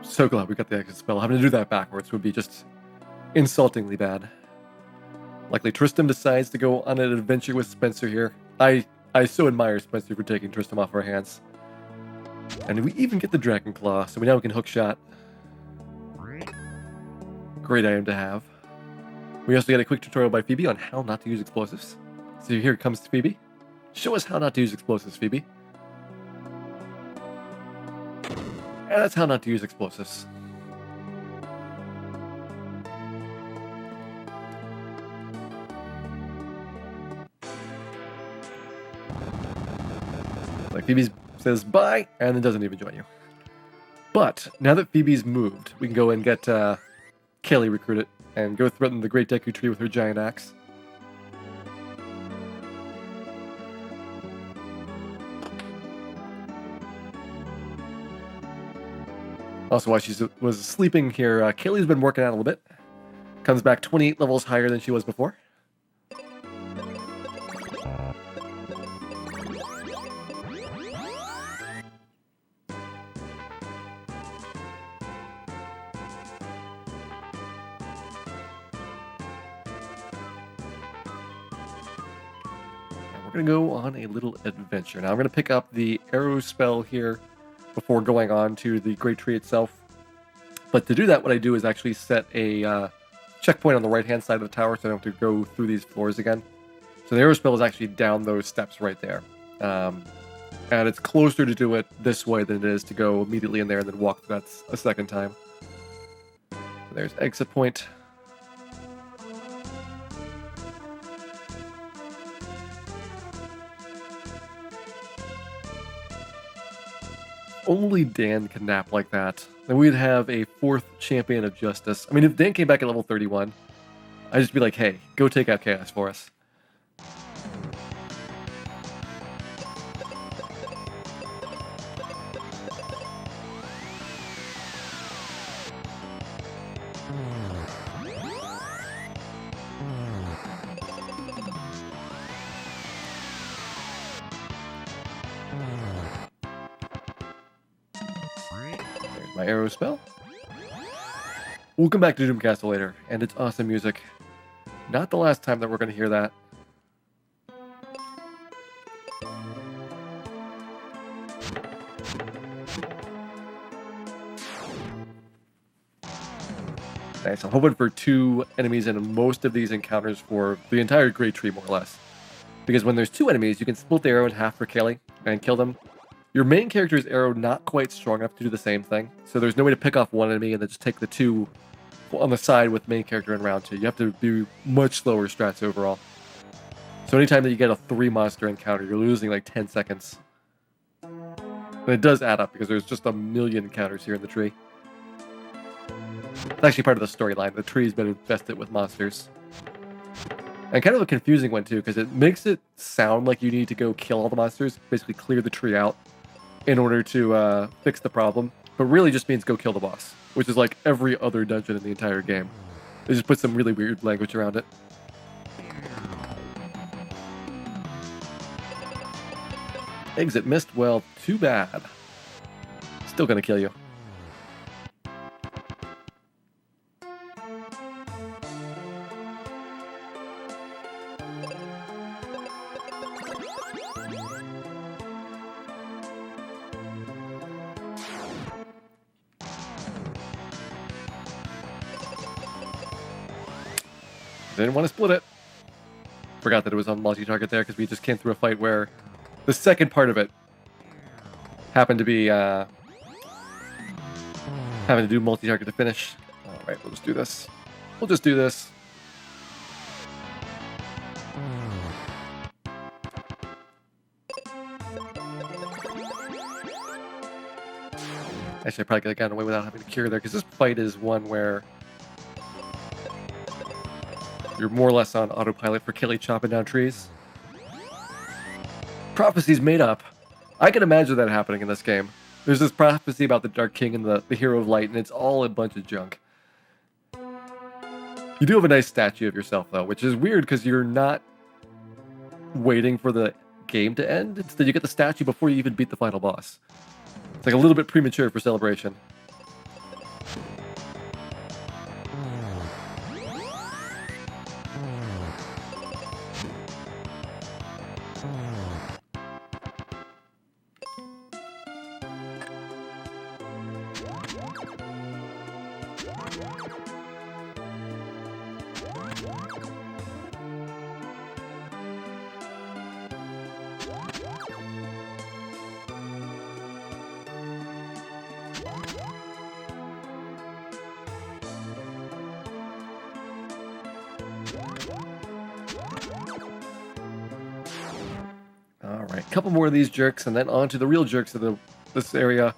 So glad we got the exit spell. Having to do that backwards would be just insultingly bad. Likely Tristram decides to go on an adventure with Spencer here. I so admire Spencer for taking Tristram off our hands. And we even get the Dragon Claw, so we now can hook shot. Great item to have. We also get a quick tutorial by Phoebe on how not to use explosives. So here comes Phoebe. Show us how not to use explosives, Phoebe. And that's how not to use explosives. Like Phoebe says bye, and then doesn't even join you. But now that Phoebe's moved, we can go and get Kaylee recruited and go threaten the Great Deku Tree with her giant axe. Also, while she was sleeping here, Kaylee's been working out a little bit. Comes back 28 levels higher than she was before. We're going to go on a little adventure. Now I'm going to pick up the arrow spell here before going on to the Great Tree itself. But to do that, what I do is actually set a checkpoint on the right-hand side of the tower so I don't have to go through these floors again. So the arrow spell is actually down those steps right there. And it's closer to do it this way than it is to go immediately in there and then walk through that a second time. So there's exit point. Only Dan can nap like that. Then we'd have a 4th champion of justice. I mean, if Dan came back at level 31, I'd just be like, hey, go take out Chaos for us. My arrow spell. We'll come back to Doom Castle later, and it's awesome music. Not the last time that we're going to hear that. Nice. I'm hoping for 2 enemies in most of these encounters for the entire Great Tree, more or less. Because when there's 2 enemies, you can split the arrow in half for Kaylee and kill them. Your main character's arrow not quite strong enough to do the same thing, so there's no way to pick off one enemy and then just take the 2 on the side with main character in round 2. You have to do much slower strats overall. So anytime that you get a 3 monster encounter, you're losing like 10 seconds. And it does add up because there's just a million encounters here in the tree. It's actually part of the storyline. The tree's been infested with monsters. And kind of a confusing one too, because it makes it sound like you need to go kill all the monsters, basically clear the tree out, in order to fix the problem, but really just means go kill the boss, which is like every other dungeon in the entire game. They just put some really weird language around it. Exit missed. Well, too bad. Still gonna kill you. Didn't want to split it. Forgot that it was on multi-target there because we just came through a fight where the second part of it happened to be having to do multi-target to finish. All right, we'll just do this. We'll just do this. Actually, I probably could have gotten away without having to cure there because this fight is one where you're more or less on autopilot for Kelly chopping down trees. Prophecy's made up. I can imagine that happening in this game. There's this prophecy about the Dark King and the Hero of Light, and it's all a bunch of junk. You do have a nice statue of yourself, though, which is weird because you're not waiting for the game to end. Instead, you get the statue before you even beat the final boss. It's like a little bit premature for celebration. Alright, a couple more of these jerks, and then on to the real jerks of this area.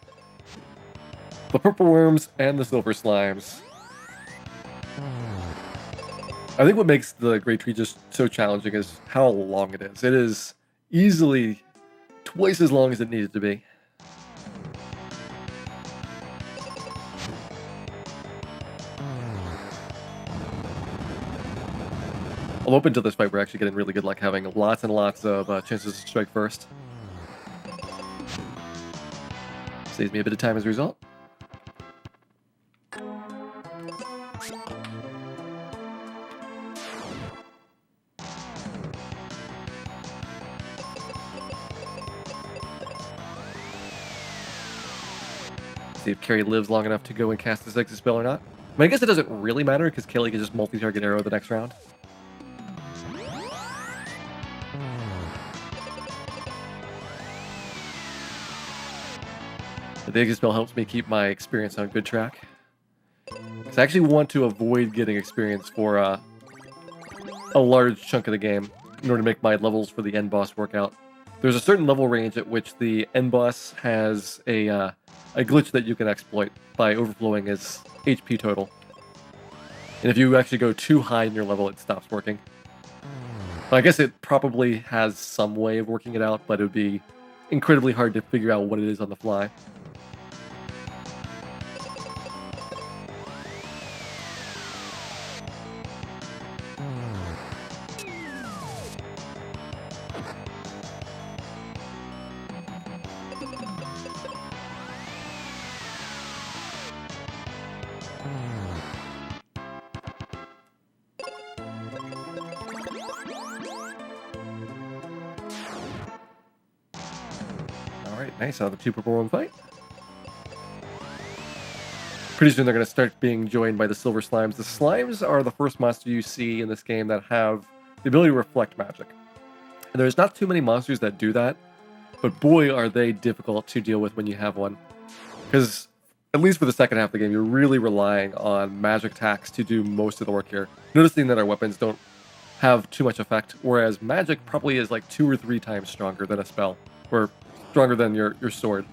The purple worms and the silver slimes. I think what makes the Great Tree just so challenging is how long it is. It is easily twice as long as it needed to be. I'll open to this fight. We're actually getting really good luck having lots and lots of chances to strike first. Saves me a bit of time as a result. See if Carrie lives long enough to go and cast this exit spell or not. I mean, I guess it doesn't really matter because Kelly can just multi-target arrow the next round. The exit spell helps me keep my experience on good track. Because I actually want to avoid getting experience for a large chunk of the game in order to make my levels for the end boss work out. There's a certain level range at which the end boss has a glitch that you can exploit by overflowing his HP total. And if you actually go too high in your level, it stops working. I guess it probably has some way of working it out, but it would be incredibly hard to figure out what it is on the fly. Alright, nice. The two purple one fight. Pretty soon they're going to start being joined by the silver slimes. The slimes are the first monster you see in this game that have the ability to reflect magic. And there's not too many monsters that do that, but boy are they difficult to deal with when you have one. Because, at least for the second half of the game, you're really relying on magic attacks to do most of the work here. Noticing that our weapons don't have too much effect, whereas magic probably is like 2 or 3 times stronger than a spell, or stronger than your sword.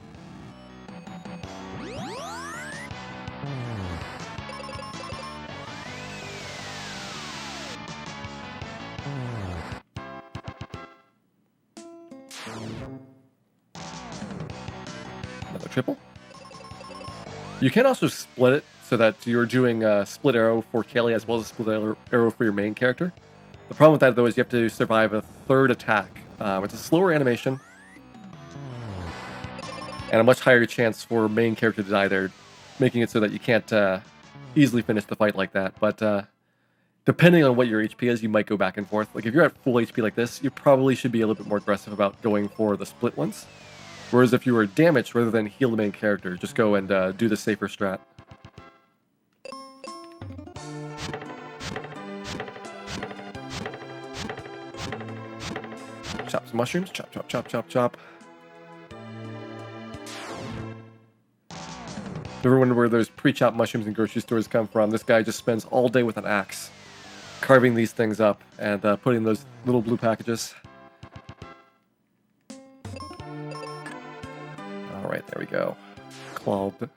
triple. You can also split it so that you're doing a split arrow for Kaylee as well as a split arrow for your main character. The problem with that, though, is you have to survive a third attack. It's a slower animation and a much higher chance for main character to die there, making it so that you can't easily finish the fight like that. But depending on what your HP is, you might go back and forth. Like, if you're at full HP like this, you probably should be a little bit more aggressive about going for the split ones. Whereas if you were damaged, rather than heal the main character, just go and do the safer strat. Chop some mushrooms. Chop, chop, chop, chop, chop. Ever wonder where those pre-chopped mushrooms in grocery stores come from? This guy just spends all day with an axe, carving these things up and putting those little blue packages. All right, there we go. Clogged.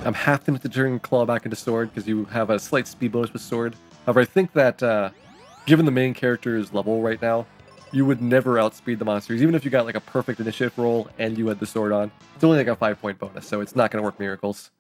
I'm half tempted to turn Claw back into Sword because you have a slight speed bonus with Sword. However, I think that given the main character's level right now, you would never outspeed the monsters, even if you got like a perfect initiative roll and you had the Sword on. It's only like a 5-point bonus, so it's not going to work miracles.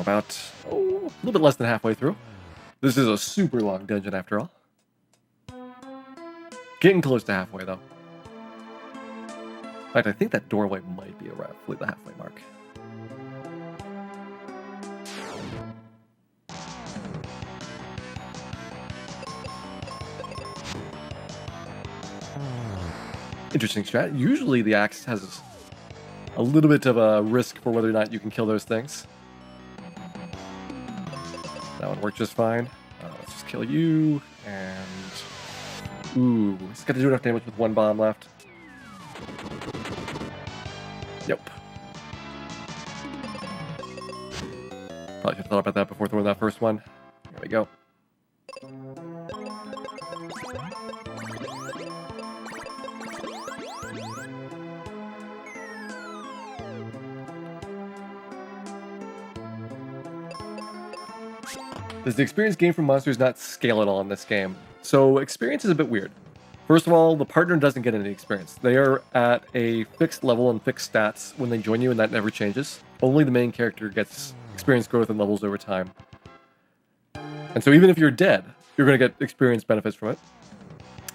About a little bit less than halfway through. This is a super long dungeon after all. Getting close to halfway though. In fact, I think that doorway might be roughly the halfway mark. Interesting strat. Usually the axe has a little bit of a risk for whether or not you can kill those things. That one worked just fine. Let's just kill you, and... Ooh, it's got to do enough damage with one bomb left. Yep. Probably should have thought about that before throwing that first one. There we go. Does the experience gained from monsters not scale at all in this game? So experience is a bit weird. First of all, the partner doesn't get any experience. They are at a fixed level and fixed stats when they join you, and that never changes. Only the main character gets experience growth and levels over time. And so even if you're dead, you're going to get experience benefits from it.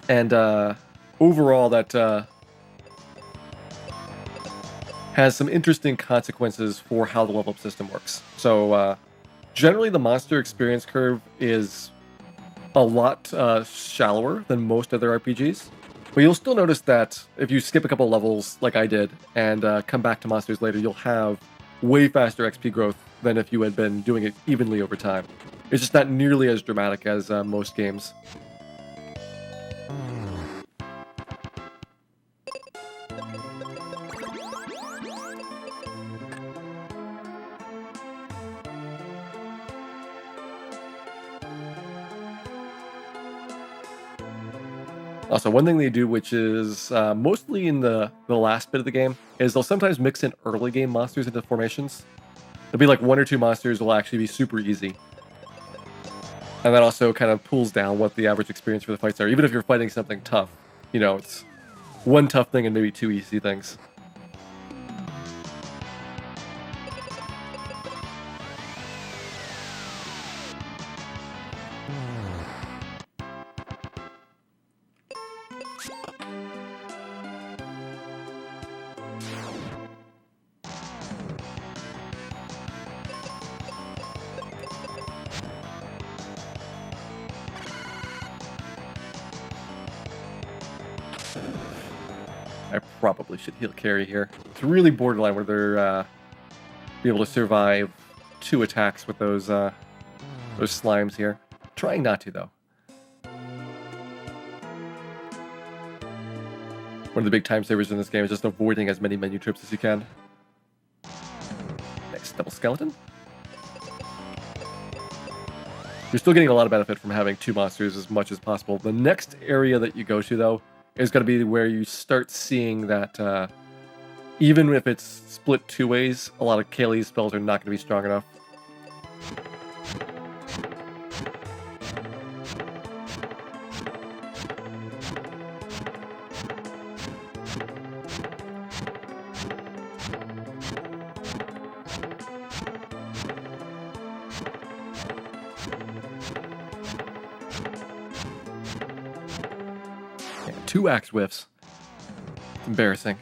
And overall, that has some interesting consequences for how the level up system works. So generally, the monster experience curve is a lot shallower than most other RPGs. But you'll still notice that if you skip a couple levels like I did and come back to monsters later, you'll have way faster XP growth than if you had been doing it evenly over time. It's just not nearly as dramatic as most games. Also, one thing they do, which is mostly in the last bit of the game, is they'll sometimes mix in early game monsters into formations. There'll be like 1 or 2 monsters will actually be super easy. And that also kind of pulls down what the average experience for the fights are. Even if you're fighting something tough, you know, it's 1 tough thing and maybe 2 easy things. I probably should heal carry here. It's really borderline where they're be able to survive 2 attacks with those slimes here. Trying not to though. One of the big time savers in this game is just avoiding as many menu trips as you can. Next, double skeleton. You're still getting a lot of benefit from having 2 monsters as much as possible. The next area that you go to, though, is going to be where you start seeing that even if it's split 2 ways, a lot of Kaylee's spells are not going to be strong enough. Yeah, 2 axe whiffs. It's embarrassing.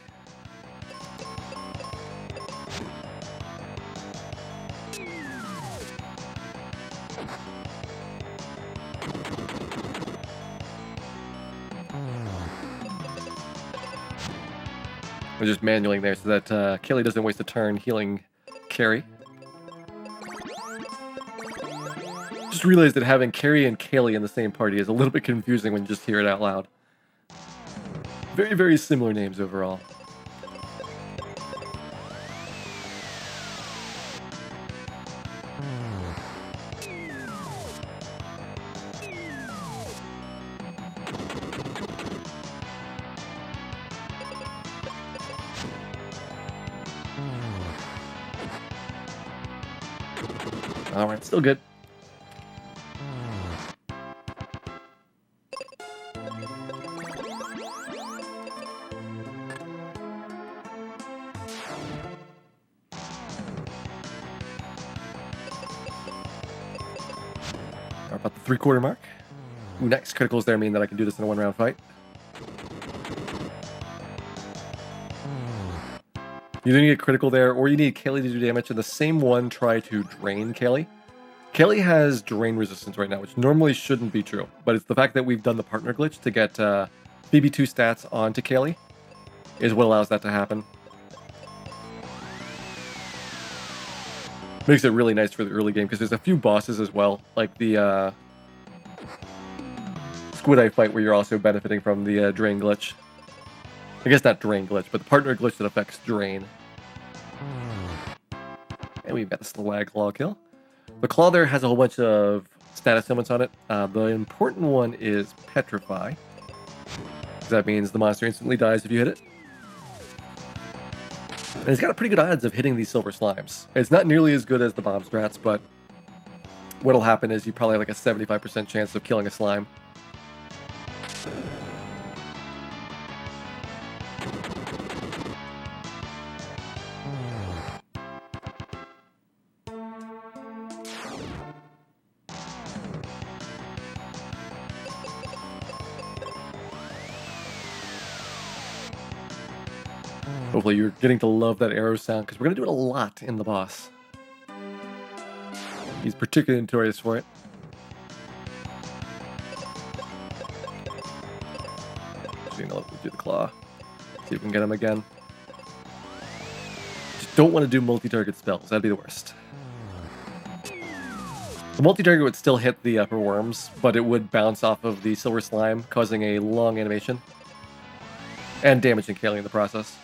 We're just manualing there so that Kaylee doesn't waste a turn healing Carrie. Just realized that having Carrie and Kaylee in the same party is a little bit confusing when you just hear it out loud. Very, very similar names overall. Alright, still good. About the 3/4 mark. Ooh, next criticals there mean that I can do this in a 1-round fight. You either need a critical there, or you need Kaylee to do damage, and the same one try to drain Kaylee. Kaylee has drain resistance right now, which normally shouldn't be true, but it's the fact that we've done the partner glitch to get BB2 stats onto Kaylee is what allows that to happen. Makes it really nice for the early game, because there's a few bosses as well, like the Squid Eye fight where you're also benefiting from the drain glitch. I guess not drain glitch, but the partner glitch that affects drain. And we've got the Slag Claw kill. The claw there has a whole bunch of status elements on it. The important one is Petrify. That means the monster instantly dies if you hit it. And it's got a pretty good odds of hitting these silver slimes. It's not nearly as good as the bomb strats, but what'll happen is you probably have like a 75% chance of killing a slime. Hopefully you're getting to love that arrow sound, because we're going to do it a lot in the boss. He's particularly notorious for it. Actually, no, we'll do the claw. See if we can get him again. Just don't want to do multi-target spells. That'd be the worst. The multi-target would still hit the upper worms, but it would bounce off of the silver slime, causing a long animation. And damaging Kaylee in the process.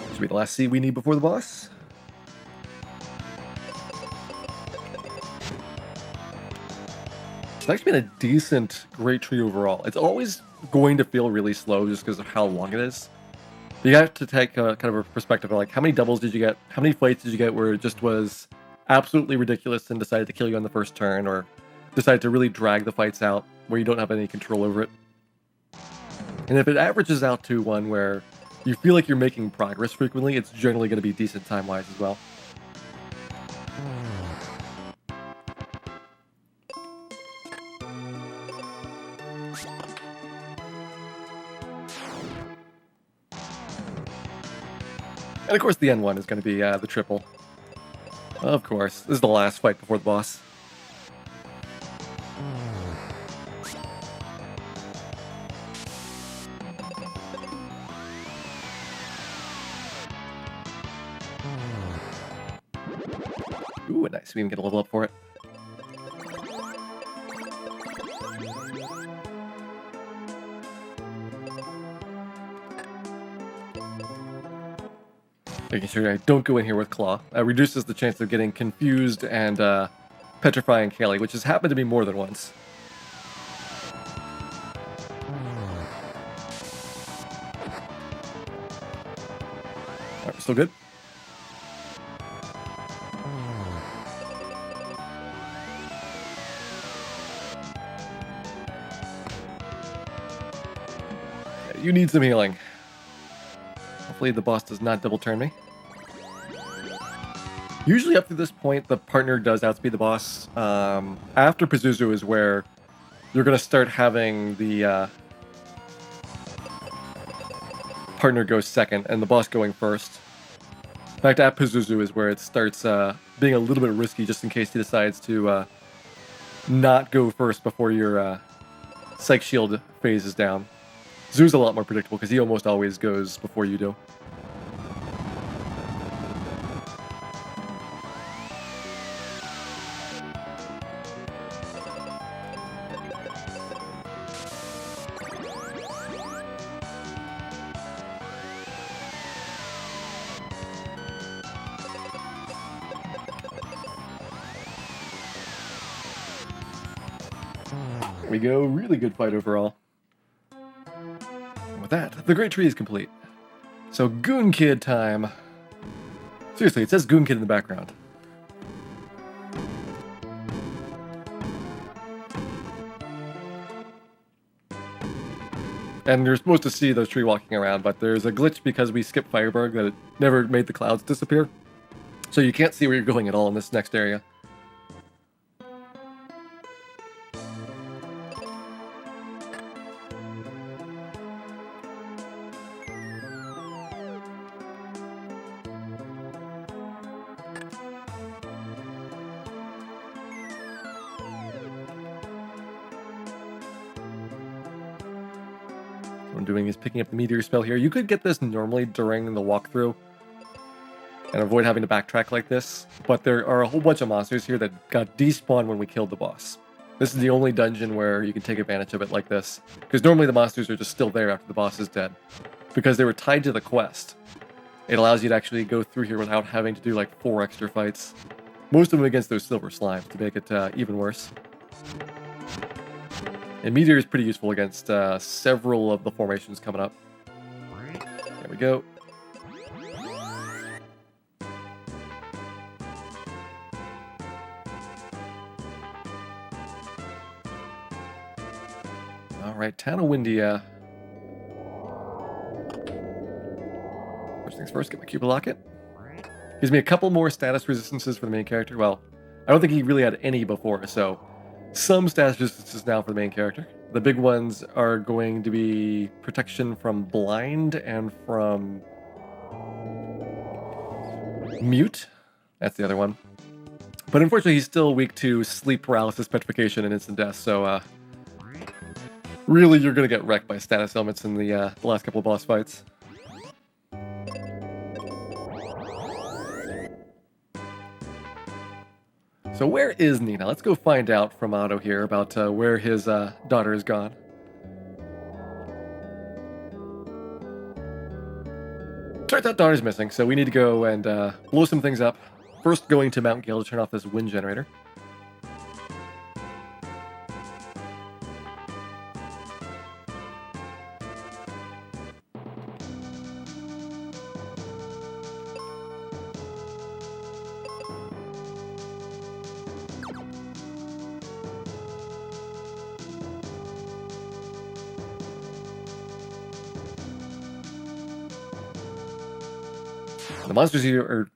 This will be the last seed we need before the boss. It's actually been a decent great tree overall. It's always going to feel really slow just because of how long it is. You have to take a kind of a perspective of like, how many doubles did you get? How many fights did you get where it just was absolutely ridiculous and decided to kill you on the first turn, or decided to really drag the fights out where you don't have any control over it? And if it averages out to one where you feel like you're making progress frequently, it's generally going to be decent time-wise as well. And of course the end one is going to be the triple. Of course, this is the last fight before the boss. Ooh, nice. We even get a level up for it. Making sure I don't go in here with Claw. Reduces the chance of getting confused and petrifying Kaylee, which has happened to me more than once. Alright, still good? Yeah, you need some healing. Hopefully the boss does not double turn me. Usually up to this point, the partner does outspeed the boss. After Pazuzu is where you're going to start having the partner go second and the boss going first. In fact, at Pazuzu is where it starts being a little bit risky just in case he decides to not go first before your Psych Shield phase is down. Zoo's a lot more predictable because he almost always goes before you do. There we go, really good fight overall. And with that, the Great Tree is complete. So, Goon Kid time. Seriously, it says Goon Kid in the background. And you're supposed to see those tree walking around, but there's a glitch because we skipped Firebug that it never made the clouds disappear. So you can't see where you're going at all in this next area. What I'm doing is picking up the meteor spell here. You could get this normally during the walkthrough and avoid having to backtrack like this, but there are a whole bunch of monsters here that got despawned when we killed the boss. This is the only dungeon where you can take advantage of it like this, because normally the monsters are just still there after the boss is dead, because they were tied to the quest. It allows you to actually go through here without having to do like 4 extra fights. Most of them against those silver slimes to make it even worse. And Meteor is pretty useful against several of the formations coming up. There we go. Alright, Town of Windia. First things first, get my Cupid Locket. Gives me a couple more status resistances for the main character. Well, I don't think he really had any before, so some status resistances now for the main character. The big ones are going to be protection from blind and from mute. That's the other one. But unfortunately, he's still weak to sleep paralysis, petrification, and instant death, so really you're going to get wrecked by status elements in the last couple of boss fights. So where is Nina? Let's go find out from Otto here about where his daughter is gone. Turns out daughter's missing, so we need to go and blow some things up. First going to Mount Gale to turn off this wind generator. The monsters here are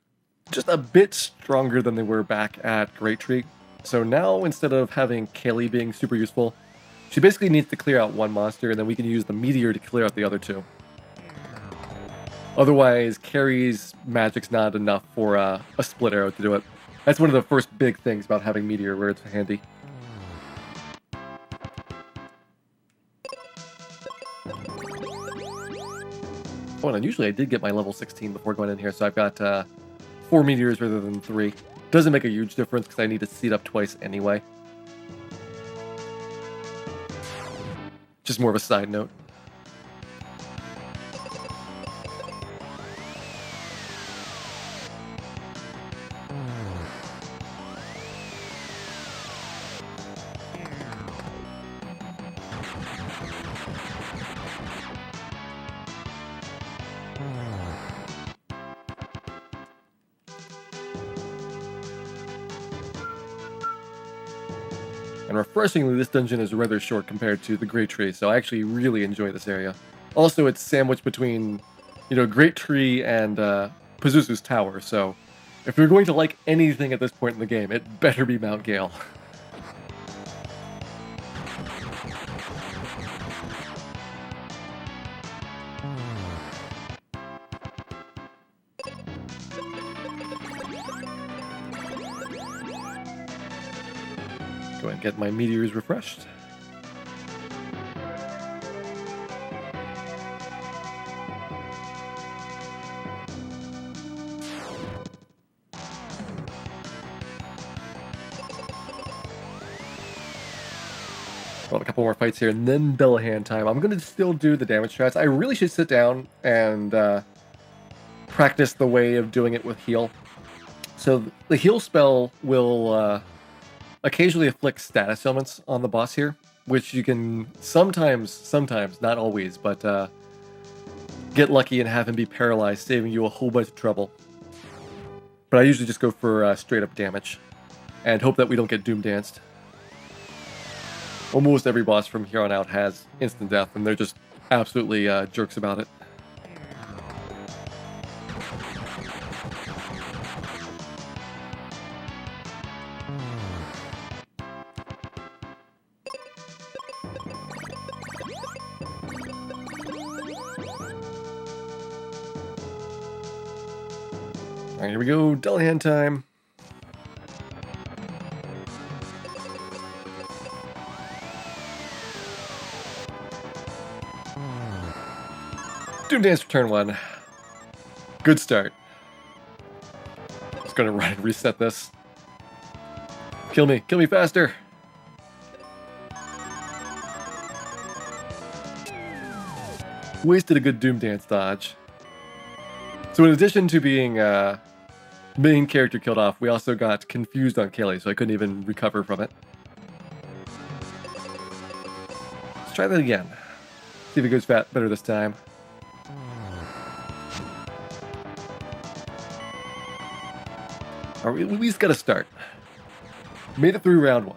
just a bit stronger than they were back at Great Tree. So now, instead of having Kaylee being super useful, she basically needs to clear out one monster, and then we can use the meteor to clear out the other two. Otherwise, Carrie's magic's not enough for a split arrow to do it. That's one of the first big things about having meteor, where it's handy. Oh, and unusually I did get my level 16 before going in here, so I've got 4 meteors rather than 3. Doesn't make a huge difference because I need to seed up twice anyway. Just more of a side note. And refreshingly, this dungeon is rather short compared to the Great Tree, so I actually really enjoy this area. Also, it's sandwiched between, Great Tree and Pazuzu's Tower, so if you're going to like anything at this point in the game, it better be Mount Gale. Go ahead and get my meteors refreshed. Well, a couple more fights here, and then Bellahan time. I'm going to still do the damage strats. I really should sit down and practice the way of doing it with heal. So the heal spell will occasionally afflict status ailments on the boss here, which you can sometimes, not always, but get lucky and have him be paralyzed, saving you a whole bunch of trouble. But I usually just go for straight up damage and hope that we don't get Doom Danced. Almost every boss from here on out has instant death, and they're just absolutely jerks about it. Alright, here we go, Dullahan time. Doom Dance for turn 1. Good start. Just gonna run and reset this. Kill me faster! Wasted a good Doom Dance dodge. So in addition to being main character killed off, we also got confused on Kaylee, so I couldn't even recover from it. Let's try that again. See if it goes better this time. We at least got to start. Made it through round 1.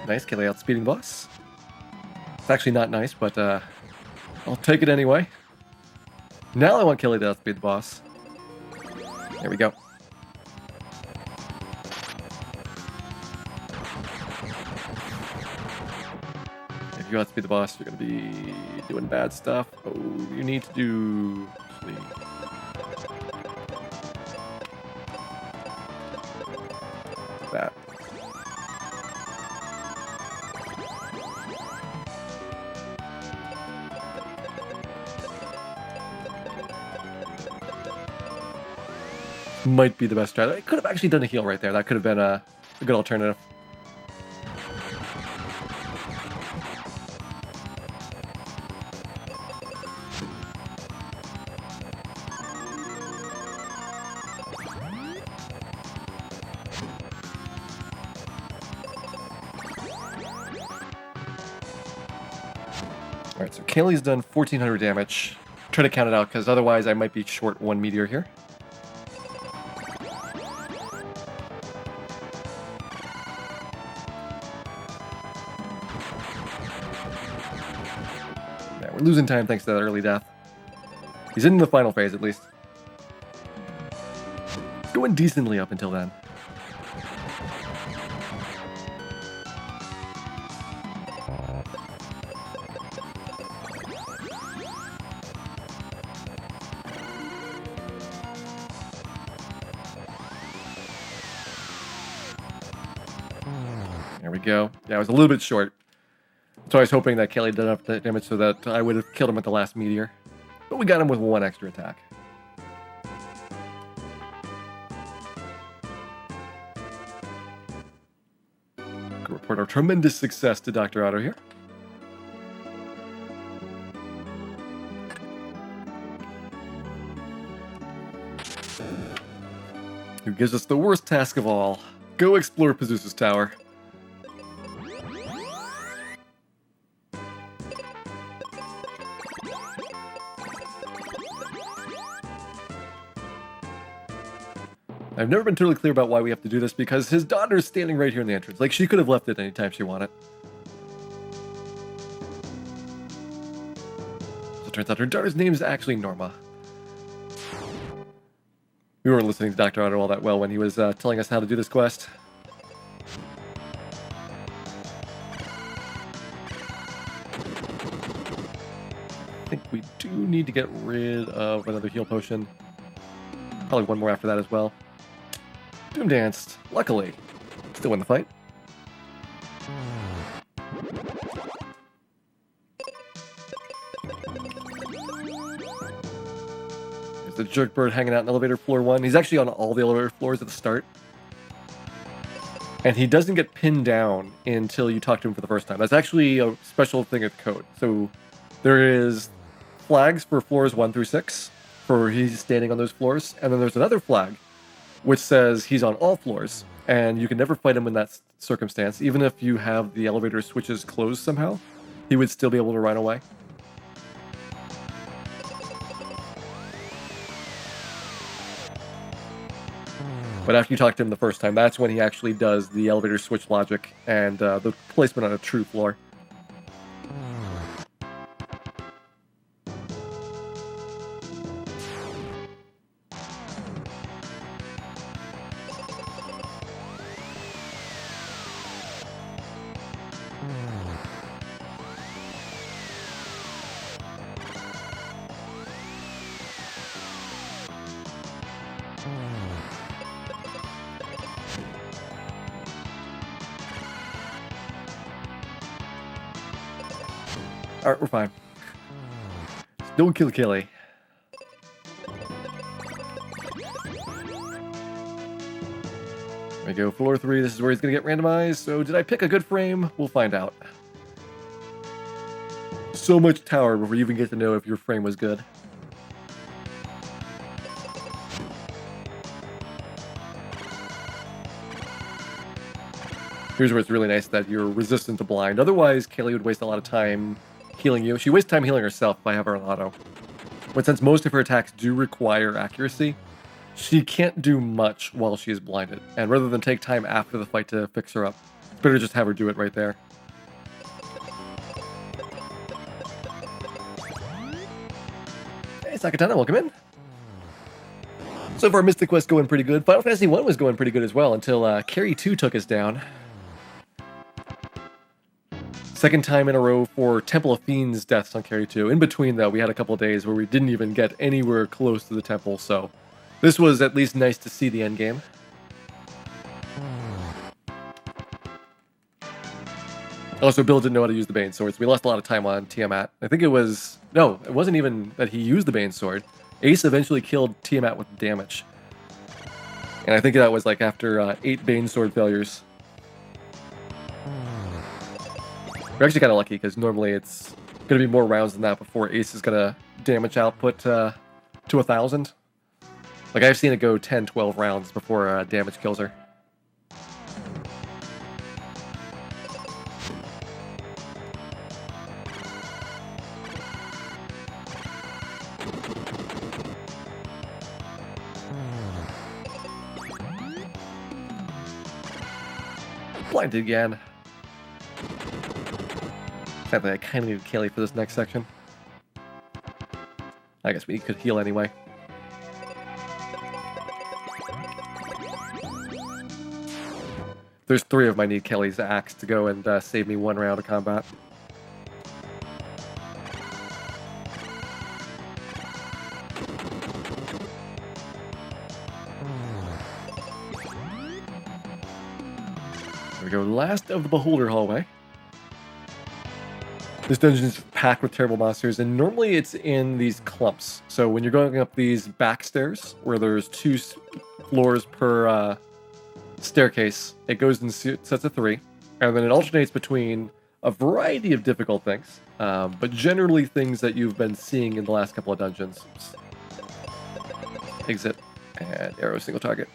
Nice, Kaylee outspeeding the boss. It's actually not nice, but I'll take it anyway. Now I want Kaylee to outspeed the boss. There we go. If you outspeed the boss, you're going to be doing bad stuff. Oh, you need to do... that. Might be the best strategy. I could have actually done a heal right there. That could have been a good alternative. Alright, so Kaylee's done 1400 damage. Try to count it out, because otherwise I might be short 1 meteor here. Yeah, we're losing time thanks to that early death. He's in the final phase, at least. It's going decently up until then. we go. Yeah, I was a little bit short. So I was hoping that Kelly did enough damage so that I would have killed him at the last meteor. But we got him with one extra attack. Could report our tremendous success to Dr. Otto here. Who gives us the worst task of all. Go explore Pazuzu's tower. I've never been totally clear about why we have to do this, because his daughter is standing right here in the entrance. Like, she could have left it anytime she wanted. So it turns out her daughter's name is actually Norma. We weren't listening to Dr. Otto all that well when he was telling us how to do this quest. I think we do need to get rid of another heal potion. Probably one more after that as well. Doom danced. Luckily. Still win the fight. There's the jerk bird hanging out in elevator floor 1. He's actually on all the elevator floors at the start. And he doesn't get pinned down until you talk to him for the first time. That's actually a special thing of code. So there is flags for floors 1 through 6 for he's standing on those floors. And then there's another flag which says he's on all floors, and you can never fight him in that circumstance. Even if you have the elevator switches closed somehow, he would still be able to run away. But after you talk to him the first time, that's when he actually does the elevator switch logic and the placement on a true floor. Alright, we're fine. Don't kill Kelly. There we go, floor 3, this is where he's gonna get randomized. So did I pick a good frame? We'll find out. So much tower before you even get to know if your frame was good. Here's where it's really nice that you're resistant to blind. Otherwise, Kelly would waste a lot of time healing you. She wastes time healing herself if I have her on auto. But since most of her attacks do require accuracy, she can't do much while she is blinded. And rather than take time after the fight to fix her up, it's better to just have her do it right there. Hey, Sakatana, welcome in. So far, Mystic Quest going pretty good. Final Fantasy 1 was going pretty good as well until Carry 2 took us down. Second time in a row for Temple of Fiends deaths on Carry 2. In between, though, we had a couple days where we didn't even get anywhere close to the temple, so this was at least nice to see the end game. Also, Bill didn't know how to use the Bane Swords. We lost a lot of time on Tiamat. I think it was... No, it wasn't even that he used the Bane Sword. Ace eventually killed Tiamat with damage. And I think that was like after 8 Bane Sword failures. We're actually kind of lucky, because normally it's going to be more rounds than that before Ace is going to damage output to 1,000. Like, I've seen it go 10, 12 rounds before damage kills her. Blinded again. Sadly, I kind of need Kaylee for this next section. I guess we could heal anyway. There's 3 of them I need Kelly's axe to go and save me 1 round of combat. There we go, last of the Beholder hallway. This dungeon is packed with terrible monsters, and normally it's in these clumps. So when you're going up these back stairs, where there's 2 floors per staircase, it goes in sets of 3, and then it alternates between a variety of difficult things, but generally things that you've been seeing in the last couple of dungeons. Exit, and arrow single target.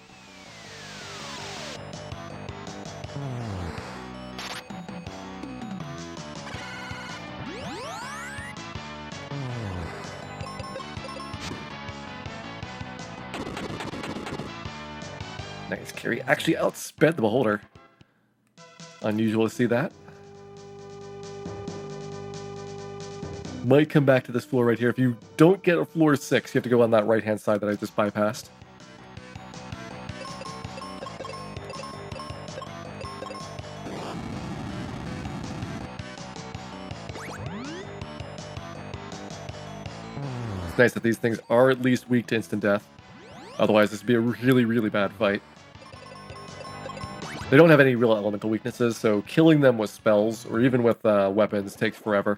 Nice carry. Actually outsped the Beholder. Unusual to see that. Might come back to this floor right here. If you don't get a floor 6, you have to go on that right-hand side that I just bypassed. It's nice that these things are at least weak to instant death. Otherwise, this would be a really, really bad fight. They don't have any real elemental weaknesses, so killing them with spells, or even with weapons, takes forever.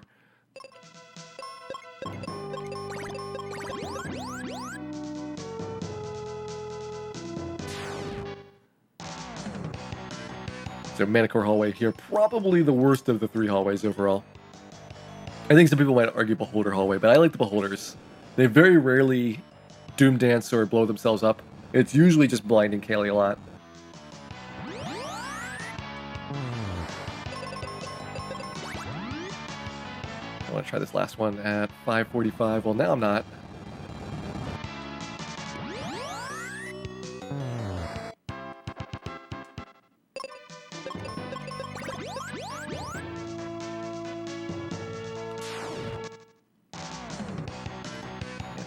So Manicore hallway here, probably the worst of the 3 hallways overall. I think some people might argue Beholder hallway, but I like the Beholders. They very rarely doom dance or blow themselves up. It's usually just blinding Kaylee a lot. I want to try this last one at 5:45. Well, now I'm not.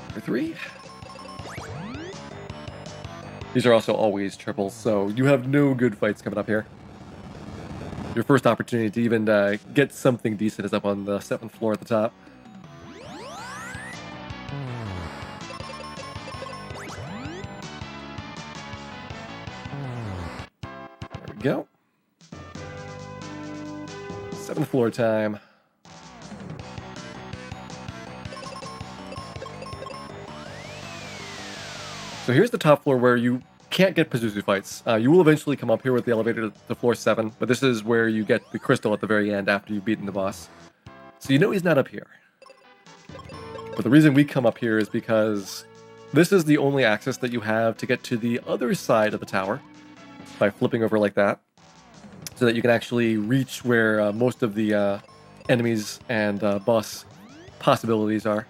Number 3. These are also always triples, so you have no good fights coming up here. Your first opportunity to even get something decent is up on the 7th floor at the top. There we go. 7th floor time. So here's the top floor where you can't get Pazuzu fights. You will eventually come up here with the elevator to floor 7, but this is where you get the crystal at the very end after you've beaten the boss. So you know he's not up here. But the reason we come up here is because this is the only access that you have to get to the other side of the tower by flipping over like that, so that you can actually reach where most of the enemies and boss possibilities are.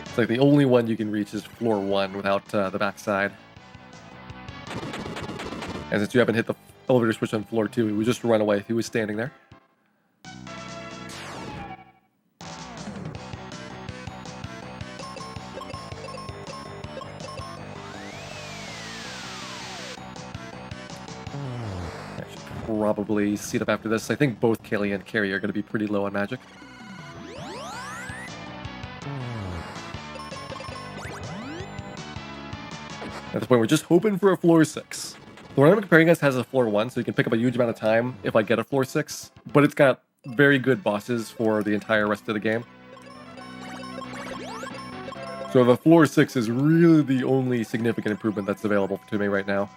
It's like the only one you can reach is floor 1 without the backside. And since you haven't hit the elevator switch on floor 2, he would just run away if he was standing there. I should probably seat up after this. I think both Kaylee and Carrie are going to be pretty low on magic. At this point, we're just hoping for a floor 6. The one I'm comparing against has a floor 1, so you can pick up a huge amount of time if I get a floor 6, but it's got very good bosses for the entire rest of the game. So the floor 6 is really the only significant improvement that's available to me right now.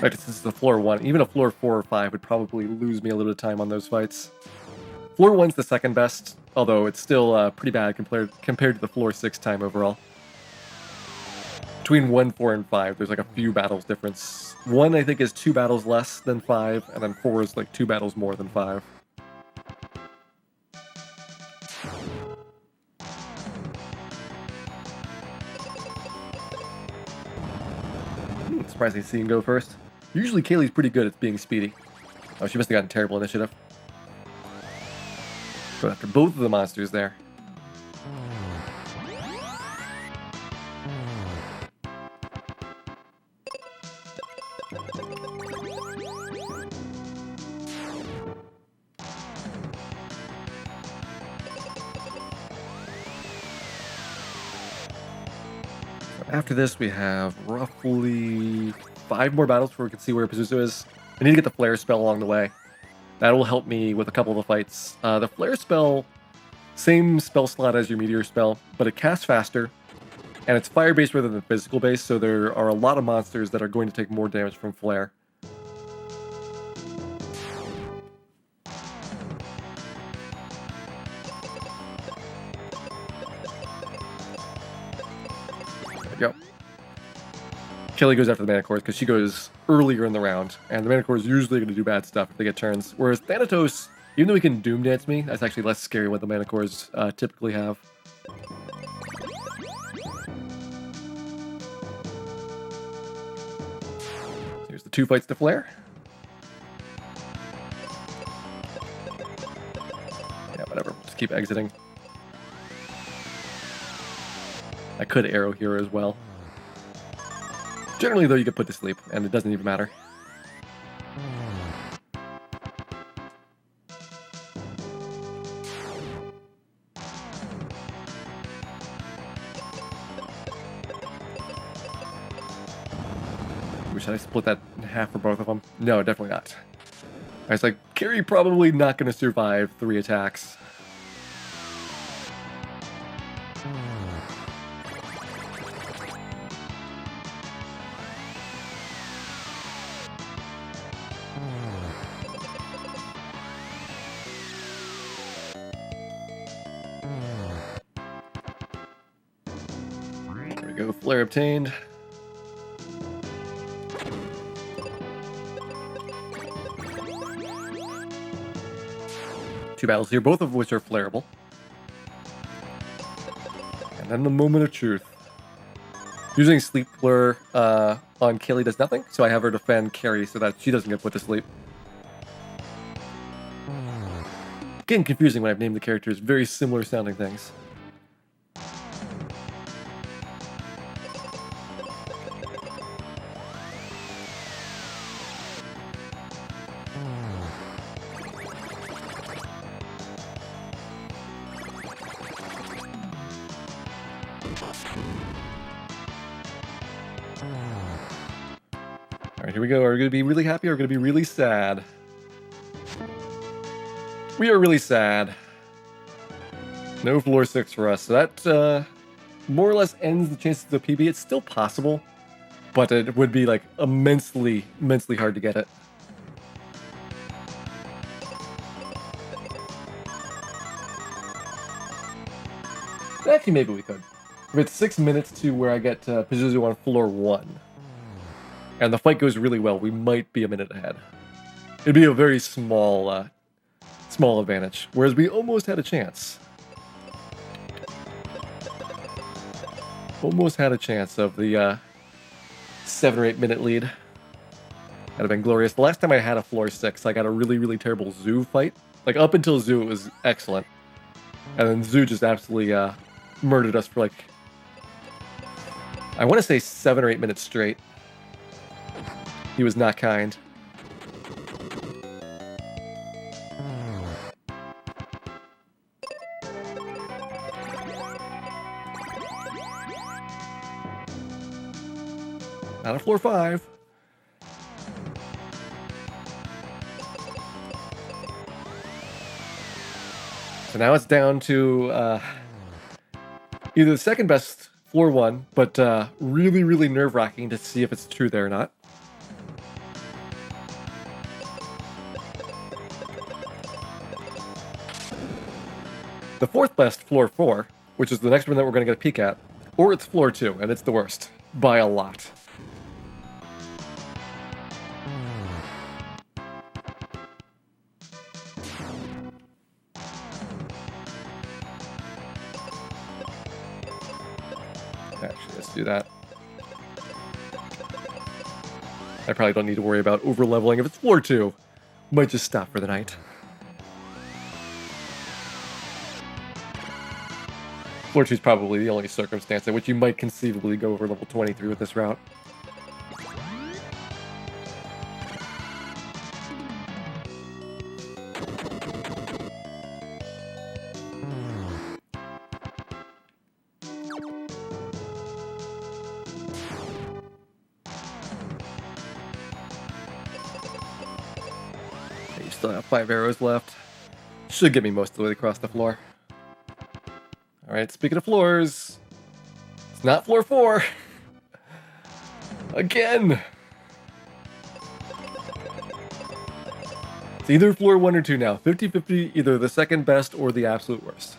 Right, since it's the floor 1, even a floor 4 or 5 would probably lose me a little bit of time on those fights. Floor 1's the second best, although it's still pretty bad compared to the floor 6 time overall. Between 1, 4, and 5, there's like a few battles difference. 1, I think, is 2 battles less than 5, and then 4 is like 2 battles more than 5. Surprising to see him go first. Usually Kaylee's pretty good at being speedy. Oh, she must have gotten terrible initiative. Go after both of the monsters there. After this, we have roughly 5 more battles before we can see where Pazuzu is. I need to get the flare spell along the way. That will help me with a couple of the fights. The flare spell, same spell slot as your meteor spell, but it casts faster, and it's fire-based rather than physical-based, so there are a lot of monsters that are going to take more damage from flare. Go. Kelly goes after the Manticores because she goes earlier in the round, and the Manticore is usually going to do bad stuff if they get turns. Whereas Thanatos, even though he can Doom Dance me, that's actually less scary what the Manticores typically have. Here's the 2 fights to flare. Yeah, whatever. Just keep exiting. I could arrow here as well. Generally, though, you get put to sleep, and it doesn't even matter. Should I split that in half for both of them? No, definitely not. I was like, Carrie probably not going to survive 3 attacks. There we go, flare obtained. Two battles here, both of which are flareable. And then the moment of truth. Using Sleep Blur on Kaylee does nothing, so I have her defend Carrie so that she doesn't get put to sleep. Getting confusing when I've named the characters very similar sounding things. Alright, here we go. Are we going to be really happy or are we going to be really sad? We are really sad. No floor 6 for us. So that more or less ends the chances of the PB. It's still possible, but it would be like immensely hard to get it. Actually, maybe we could. If it's 6 minutes to where I get Pazuzu on floor 1, and the fight goes really well, we might be a minute ahead. It'd be a very small advantage, whereas we almost had a chance. Almost had a chance of the 7 or 8 minute lead. That'd have been glorious. The last time I had a floor 6, I got a really terrible Zoo fight. Like, up until Zoo, it was excellent. And then Zoo just absolutely murdered us for like, I want to say 7 or 8 minutes straight. He was not kind. Not a floor 5. So now it's down to either the second best floor 1, but really nerve-wracking to see if it's true there or not. The fourth best floor 4, which is the next one that we're going to get a peek at, or it's floor 2, and it's the worst by a lot. Actually, let's do that. I probably don't need to worry about over-leveling if it's floor 2. Might just stop for the night. Floor 2 is probably the only circumstance in which you might conceivably go over level 23 with this route. You still have 5 arrows left. Should get me most of the way across the floor. Alright, speaking of floors, it's not floor 4. Again! It's either floor 1 or 2 now. 50-50, either the second best or the absolute worst.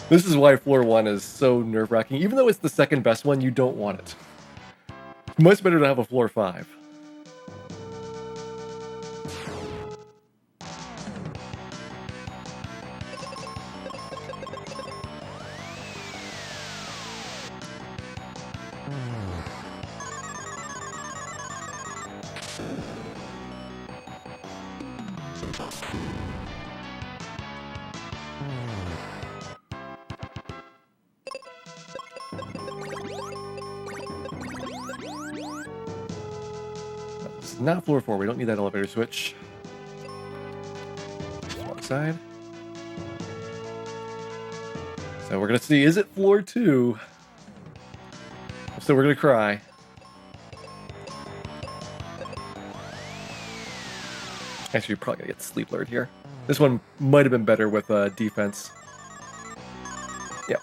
This is why floor 1 is so nerve-wracking. Even though it's the second best one, you don't want it. It's much better to have a floor 5. It's not floor 4. We don't need that elevator switch. Wrong side. So we're going to see, is it floor 2? So we're going to cry. Actually, you're probably going to get sleep alert here. This one might have been better with defense. Yep.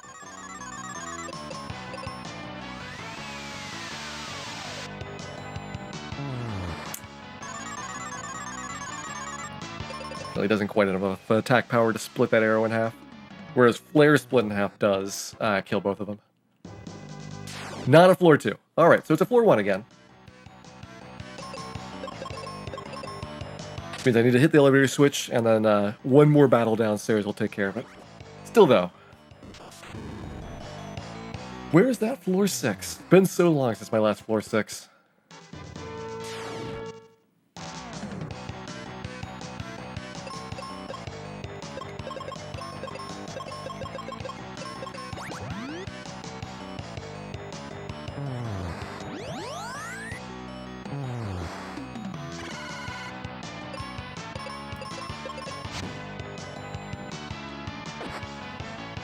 Really doesn't quite have enough attack power to split that arrow in half. Whereas Flare split in half does kill both of them. Not a floor 2. Alright, so it's a floor 1 again. Which means I need to hit the elevator switch, and then one more battle downstairs will take care of it. Still though. Where is that floor 6? Been so long since my last floor 6.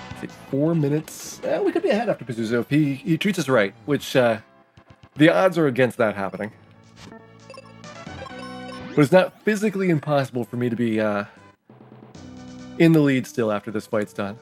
Let's see, 4 minutes. We could be ahead after Pazuzu if he treats us right, which the odds are against that happening. But it's not physically impossible for me to be in the lead still after this fight's done.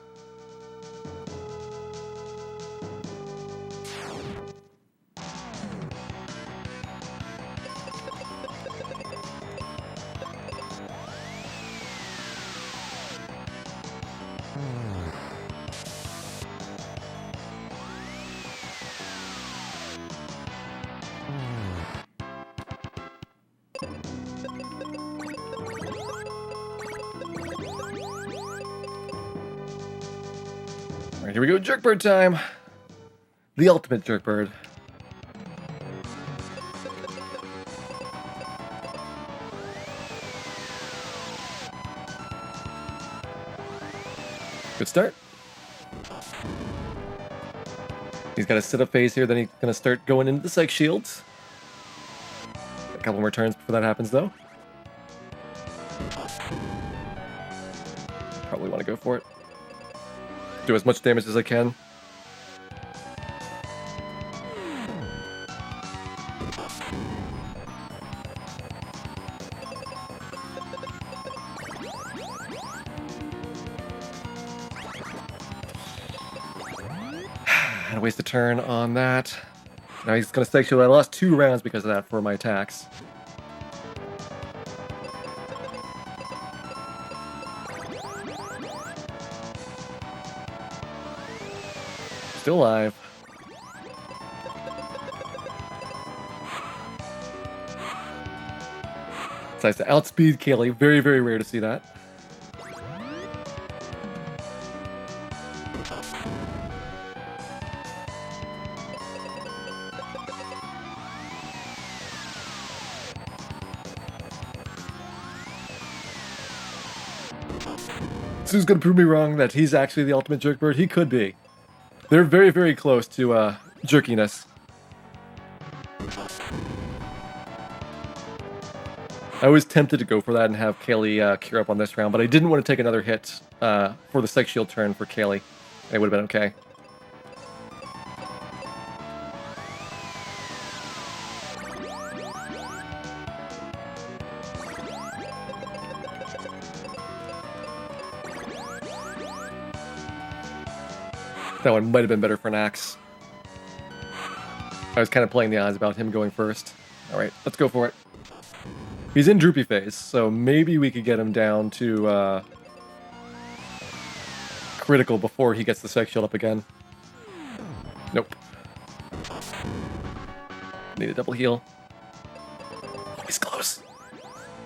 Alright, here we go, Jerkbird time! The ultimate Jerkbird. Good start. He's got a sit-up phase here, then he's going to start going into the Psych Shields. A couple more turns before that happens, though. Probably want to go for it. Do as much damage as I can. Had to waste a turn on that. Now he's going to Psych Shield. I lost 2 rounds because of that for my attacks. Still alive. Decides to outspeed Kaylee. Very, very rare to see that. Sue's gonna prove me wrong that he's actually the ultimate jerk bird. He could be. They're very, very close to jerkiness. I was tempted to go for that and have Kaylee cure up on this round, but I didn't want to take another hit for the Psych Shield turn for Kaylee. It would have been okay. That one might have been better for an axe. I was kind of playing the odds about him going first. Alright, let's go for it. He's in droopy phase, so maybe we could get him down to critical before he gets the Psych Shield up again. Nope. Need a double heal. Oh, he's close.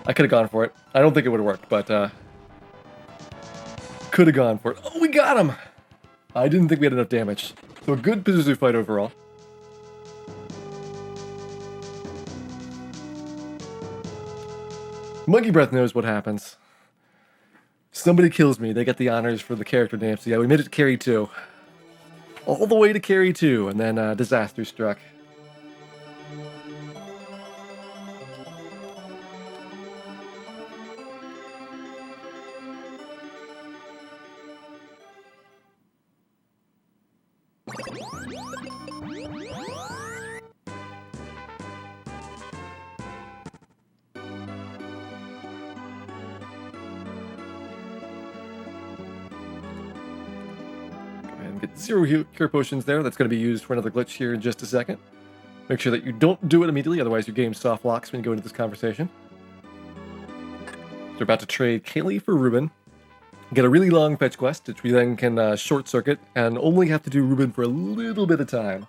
I could have gone for it. I don't think it would have worked, but could have gone for it. Oh, we got him! I didn't think we had enough damage. So a good Pazuzu fight overall. Monkey Breath knows what happens. Somebody kills me, they get the honors for the character name. So yeah, we made it to carry 2. All the way to carry 2, and then disaster struck. Get 0 cure potions there. That's going to be used for another glitch here in just a second. Make sure that you don't do it immediately, otherwise your game soft locks when you go into this conversation. They're about to trade Kaylee for Ruben. Get a really long fetch quest, which we then can short circuit and only have to do Ruben for a little bit of time.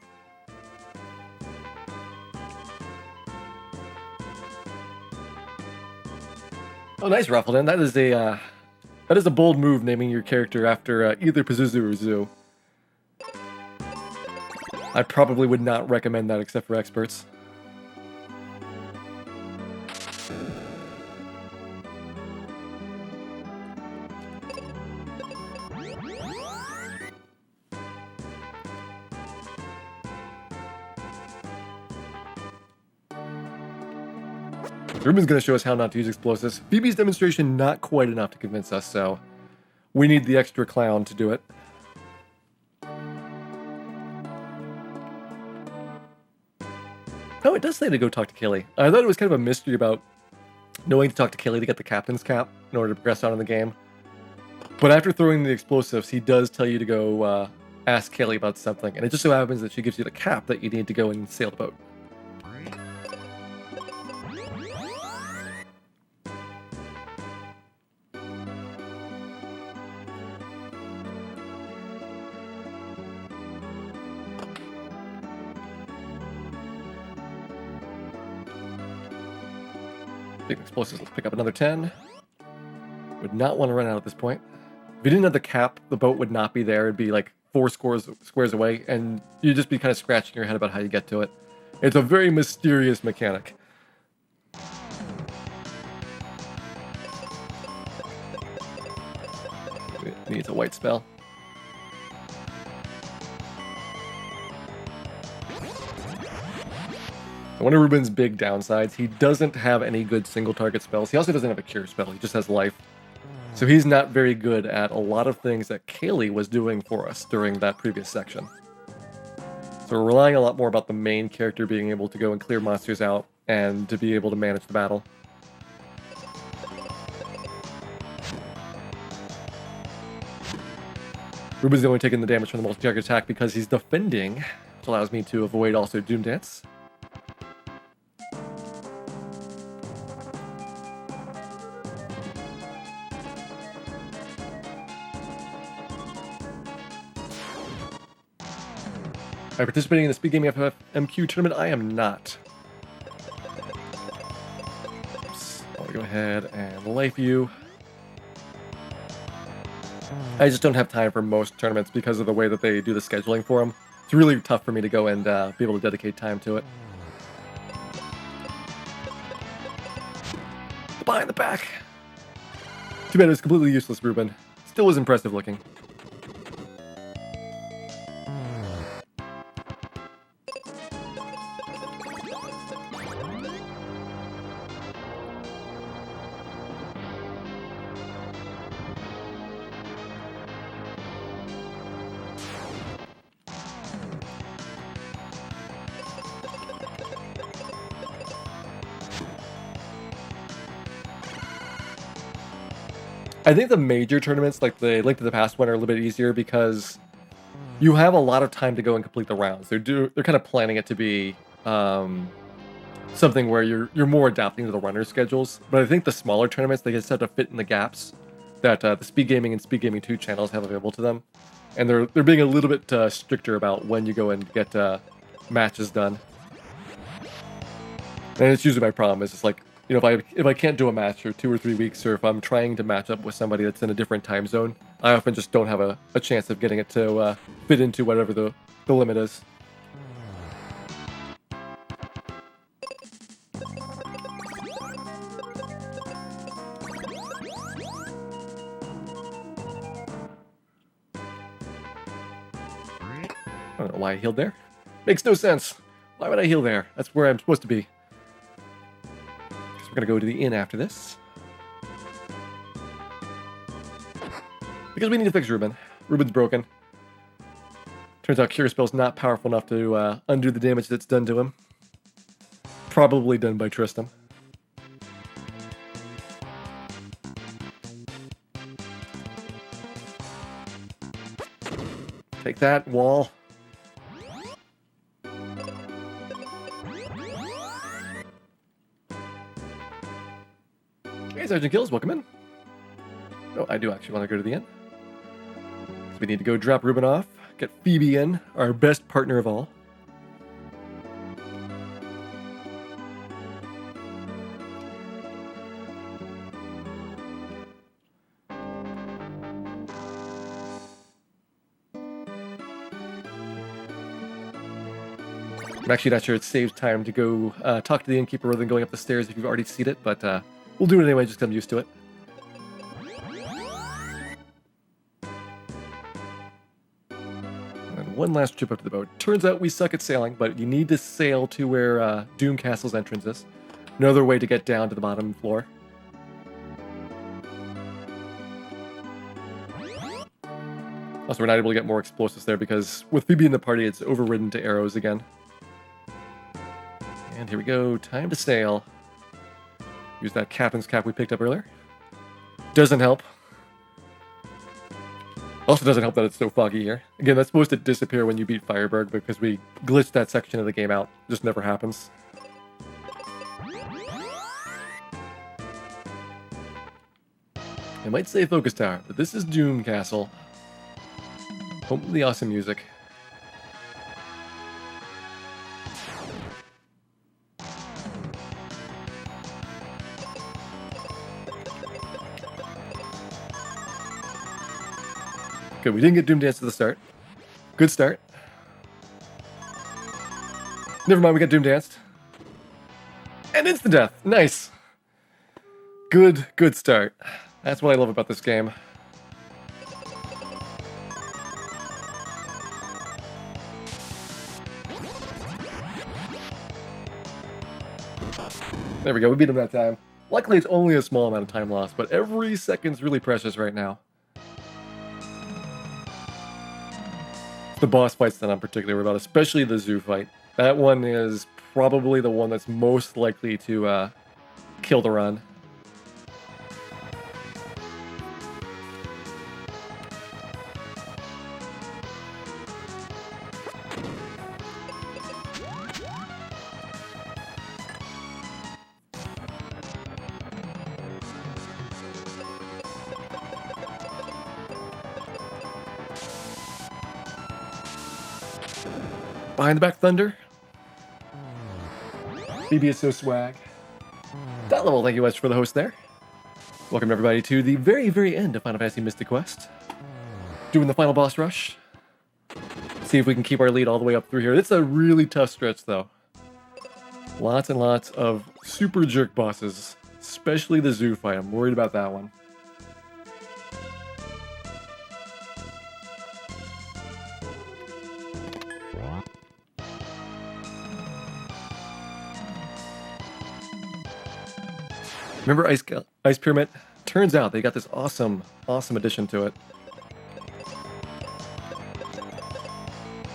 Oh, nice, Ruffleton. That is a bold move, naming your character after either Pazuzu or Zoo. I probably would not recommend that except for experts. Ruben's going to show us how not to use explosives. Phoebe's demonstration not quite enough to convince us, so we need the extra clown to do it. Oh, it does say to go talk to Kaylee. I thought it was kind of a mystery about knowing to talk to Kaylee to get the captain's cap in order to progress on in the game. But after throwing the explosives, he does tell you to go ask Kaylee about something. And it just so happens that she gives you the cap that you need to go and sail the boat. Explosives, let's pick up another 10. Would not want to run out at this point. If you didn't have the cap, the boat would not be there. It'd be like 4 squares away, and you'd just be kind of scratching your head about how you get to it. It's a very mysterious mechanic. It needs a white spell. One of Ruben's big downsides, he doesn't have any good single target spells. He also doesn't have a cure spell, he just has life. So he's not very good at a lot of things that Kaylee was doing for us during that previous section. So we're relying a lot more about the main character being able to go and clear monsters out and to be able to manage the battle. Ruben's only taking the damage from the multi-target attack because he's defending, which allows me to avoid also Doom Dance. Am I participating in the Speed Gaming FFMQ tournament? I am not. Oops. I'll go ahead and life you. I just don't have time for most tournaments because of the way that they do the scheduling for them. It's really tough for me to go and be able to dedicate time to it. Behind the back. Too bad it was completely useless, Ruben. Still was impressive looking. I think the major tournaments, like the Link to the Past one, are a little bit easier because you have a lot of time to go and complete the rounds. They're kind of planning it to be something where you're more adapting to the runner schedules. But I think the smaller tournaments, they just have to fit in the gaps that the Speed Gaming and Speed Gaming 2 channels have available to them, and they're being a little bit stricter about when you go and get matches done. And it's usually my problem. Is just like, you know, if I can't do a match for 2 or 3 weeks, or if I'm trying to match up with somebody that's in a different time zone, I often just don't have a chance of getting it to fit into whatever the limit is. I don't know why I healed there. Makes no sense. Why would I heal there? That's where I'm supposed to be. So we're gonna go to the inn after this. Because we need to fix Ruben. Ruben's broken. Turns out Cure Spell's not powerful enough to undo the damage that's done to him. Probably done by Tristram. Take that, wall. Hey, Sergeant Kills, welcome in. Oh, I do actually want to go to the inn. So we need to go drop Ruben off, get Phoebe in, our best partner of all. I'm actually not sure it saves time to go talk to the innkeeper rather than going up the stairs if you've already seen it, but we'll do it anyway, just 'cause I'm used to it. And one last trip up to the boat. Turns out we suck at sailing, but you need to sail to where Doom Castle's entrance is. No other way to get down to the bottom floor. Also, we're not able to get more explosives there because with Phoebe in the party, it's overridden to arrows again. And here we go, time to sail. Use that captain's cap we picked up earlier. Doesn't help. Also doesn't help that it's so foggy here. Again, that's supposed to disappear when you beat Fireberg because we glitched that section of the game out. It just never happens. I might say Focus Tower, but this is Doom Castle. Home of the awesome music. Good, we didn't get Doom Dance to the start. Good start. Never mind, we got Doom Danced. And instant death. Nice. Good start. That's what I love about this game. There we go, we beat him that time. Luckily, it's only a small amount of time lost, but every second's really precious right now. The boss fights that I'm particular about, especially the zoo fight. That one is probably the one that's most likely to kill the run. Behind the back thunder. BB is so swag. That level, thank you much for the host there. Welcome everybody to the very end of Final Fantasy Mystic Quest. Doing the final boss rush. See if we can keep our lead all the way up through here. It's a really tough stretch though. Lots and lots of super jerk bosses, especially the zoo fight. I'm worried about that one. Remember Ice Pyramid? Turns out they got this awesome addition to it.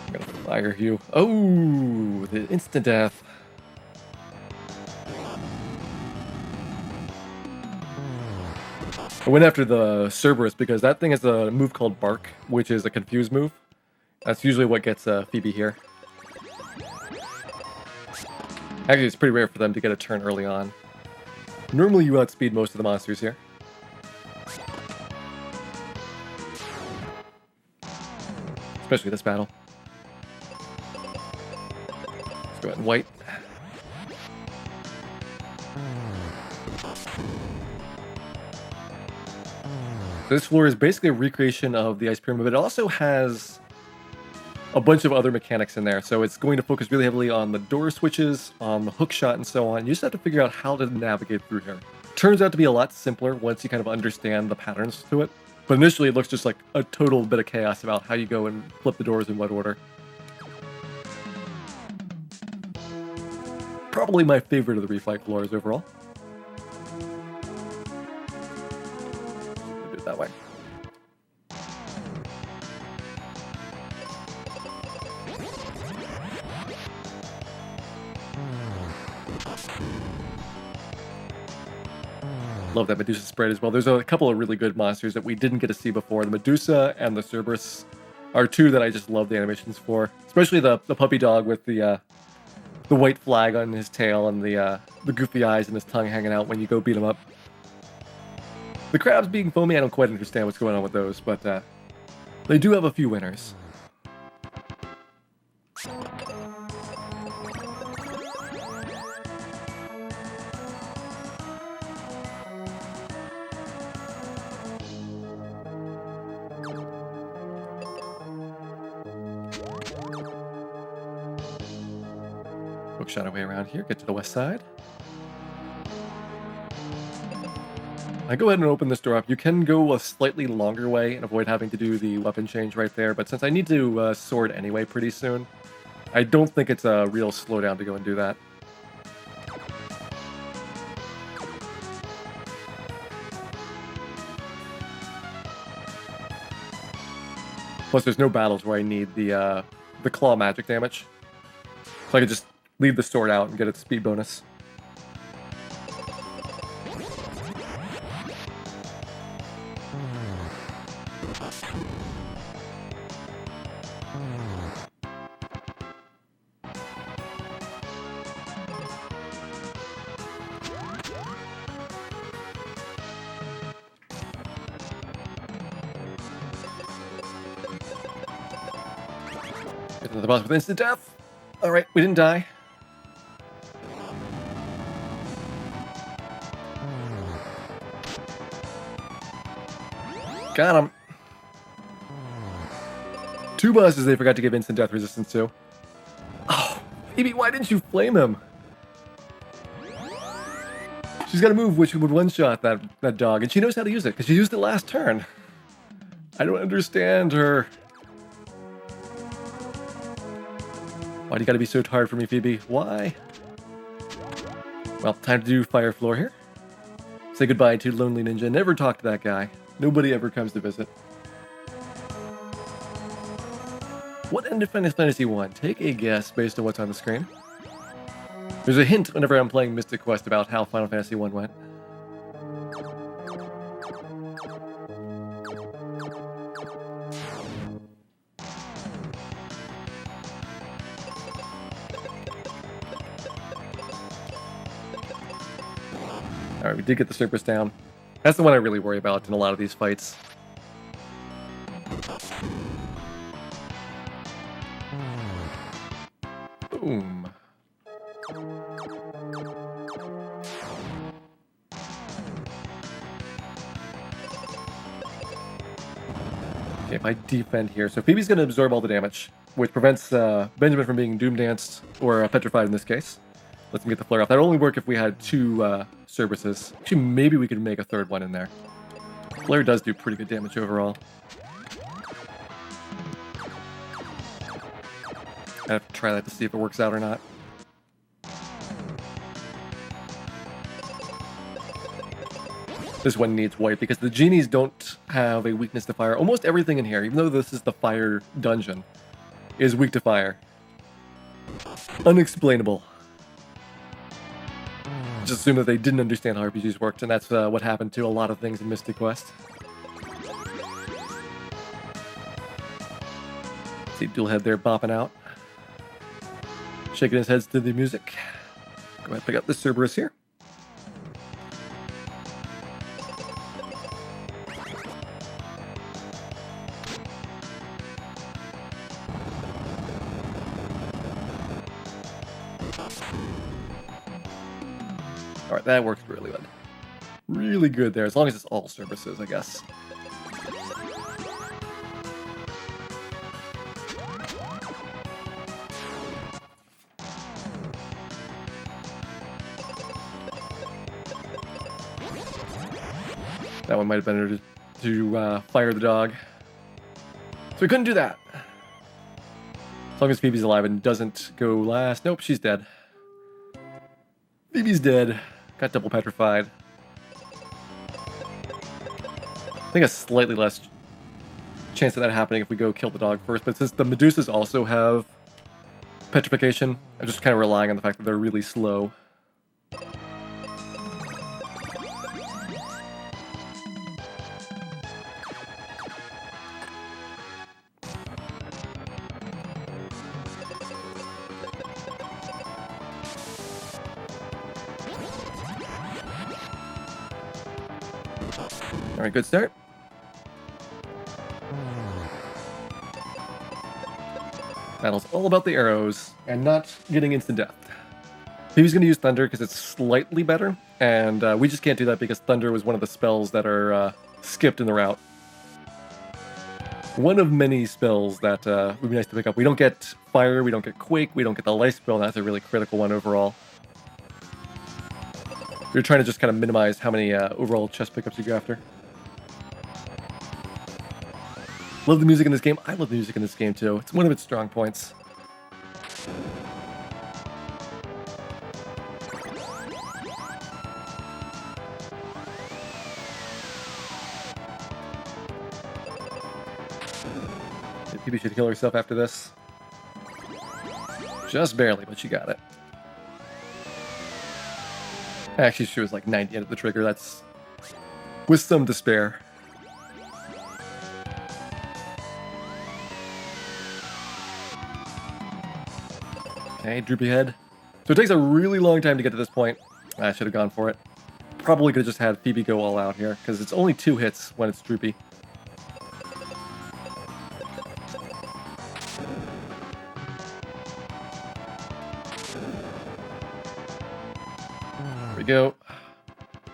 I'm gonna fire you. Oh, the instant death. I went after the Cerberus because that thing has a move called Bark, which is a confuse move. That's usually what gets Phoebe here. Actually, it's pretty rare for them to get a turn early on. Normally you outspeed most of the monsters here. Especially this battle. Let's go ahead and white. This floor is basically a recreation of the Ice Pyramid, but it also has a bunch of other mechanics in there. So it's going to focus really heavily on the door switches, on the hook shot, and so on. You just have to figure out how to navigate through here. Turns out to be a lot simpler once you kind of understand the patterns to it. But initially it looks just like a total bit of chaos about how you go and flip the doors in what order. Probably my favorite of the reflight floors overall. Do it that way. Love that Medusa spread as well. There's a couple of really good monsters that we didn't get to see before. The Medusa and the Cerberus are two that I just love the animations for. Especially the puppy dog with the white flag on his tail and the goofy eyes and his tongue hanging out when you go beat him up. The crabs being foamy, I don't quite understand what's going on with those, but they do have a few winners. Hookshot our way around here, get to the west side. I go ahead and open this door up. You can go a slightly longer way and avoid having to do the weapon change right there, but since I need to sword anyway pretty soon, I don't think it's a real slowdown to go and do that. Plus, there's no battles where I need the claw magic damage, so I can just leave the sword out and get its speed bonus. Get to the boss with instant death. Alright, we didn't die. Got him. Two bosses they forgot to give instant death resistance to. Oh, Phoebe, why didn't you flame him? She's got a move which would one-shot that dog, and she knows how to use it, because she used it last turn. I don't understand her. Why do you gotta be so tired for me, Phoebe? Why? Well, time to do Fire Floor here. Say goodbye to Lonely Ninja. Never talk to that guy. Nobody ever comes to visit. What ended Final Fantasy 1? Take a guess based on what's on the screen. There's a hint whenever I'm playing Mystic Quest about how Final Fantasy 1 went. Alright, we did get the Cerberus down. That's the one I really worry about in a lot of these fights. Boom. Okay, if I defend here, so Phoebe's going to absorb all the damage, which prevents Benjamin from being Doom Danced, or petrified in this case. Let's get the flare off. That would only work if we had two Cerberuses. Actually, maybe we could make a third one in there. Flare does do pretty good damage overall. I have to try that to see if it works out or not. This one needs white because the genies don't have a weakness to fire. Almost everything in here, even though this is the fire dungeon, is weak to fire. Unexplainable. Just assume that they didn't understand how RPGs worked, and that's what happened to a lot of things in Mystic Quest. See Dualhead there bopping out. Shaking his head to the music. Go ahead and pick up this Cerberus here. Alright, that works really good. Really good there, as long as it's all Cerberuses, I guess. That one might have been better to fire the dog. So we couldn't do that. As long as Phoebe's alive and doesn't go last. Nope, she's dead. Phoebe's dead. Got double petrified. I think a slightly less chance of that happening if we go kill the dog first. But since the Medusas also have petrification, I'm just kind of relying on the fact that they're really slow. Alright, good start. Battle's all about the arrows and not getting instant death. He was going to use Thunder because it's slightly better, and we just can't do that because Thunder was one of the spells that are skipped in the route. One of many spells that would be nice to pick up. We don't get Fire, we don't get Quake, we don't get the Life spell, and that's a really critical one overall. You're trying to just kind of minimize how many overall chest pickups you go after. Love the music in this game. I love the music in this game too. It's one of its strong points. Maybe she should kill herself after this. Just barely, but she got it. Actually, she was like 90 at the trigger. That's with some despair. Okay, droopy head. So it takes a really long time to get to this point. I should have gone for it. Probably could have just had Phoebe go all out here, because it's only 2 hits when it's droopy. There we go.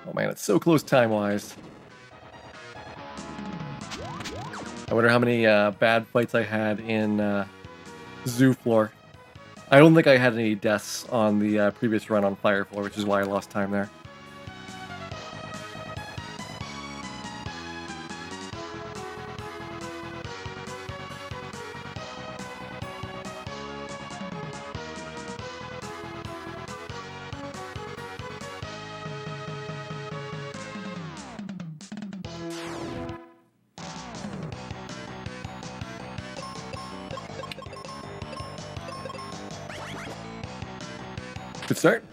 Oh man, it's so close time-wise. I wonder how many bad fights I had in Zoo Floor. I don't think I had any deaths on the previous run on Fire Floor, which is why I lost time there. Good start.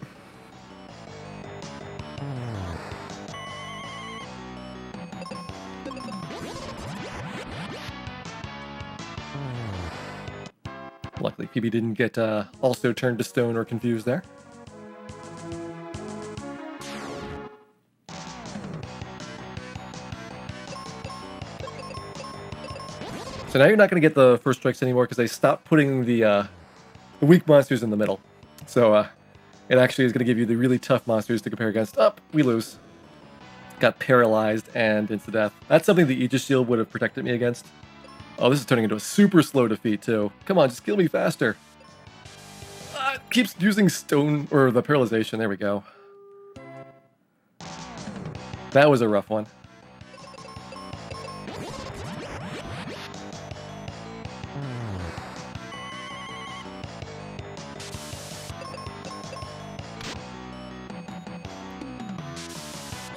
Luckily, Phoebe didn't get also turned to stone or confused there. So now you're not going to get the first strikes anymore because they stopped putting the weak monsters in the middle. So it actually is going to give you the really tough monsters to compare against. Up, we lose. Got paralyzed and into death. That's something the Aegis Shield would have protected me against. Oh, this is turning into a super slow defeat too. Come on, just kill me faster. It keeps using stone, or the paralyzation. There we go. That was a rough one.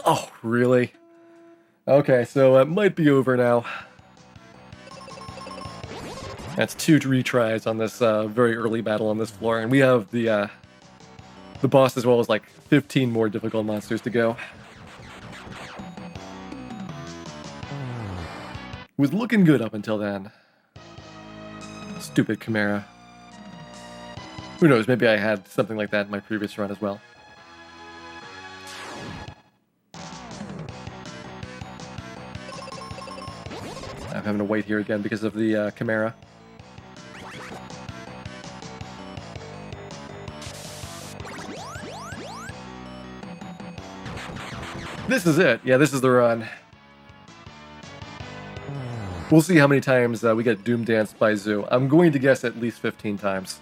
Oh, really? Okay, so it might be over now. That's 2 retries on this very early battle on this floor, and we have the boss as well as like 15 more difficult monsters to go. Was looking good up until then. Stupid Chimera. Who knows, maybe I had something like that in my previous run as well. I'm having to wait here again because of the Chimera. This is it. Yeah, this is the run. We'll see how many times we get Doom Danced by Zoo. I'm going to guess at least 15 times.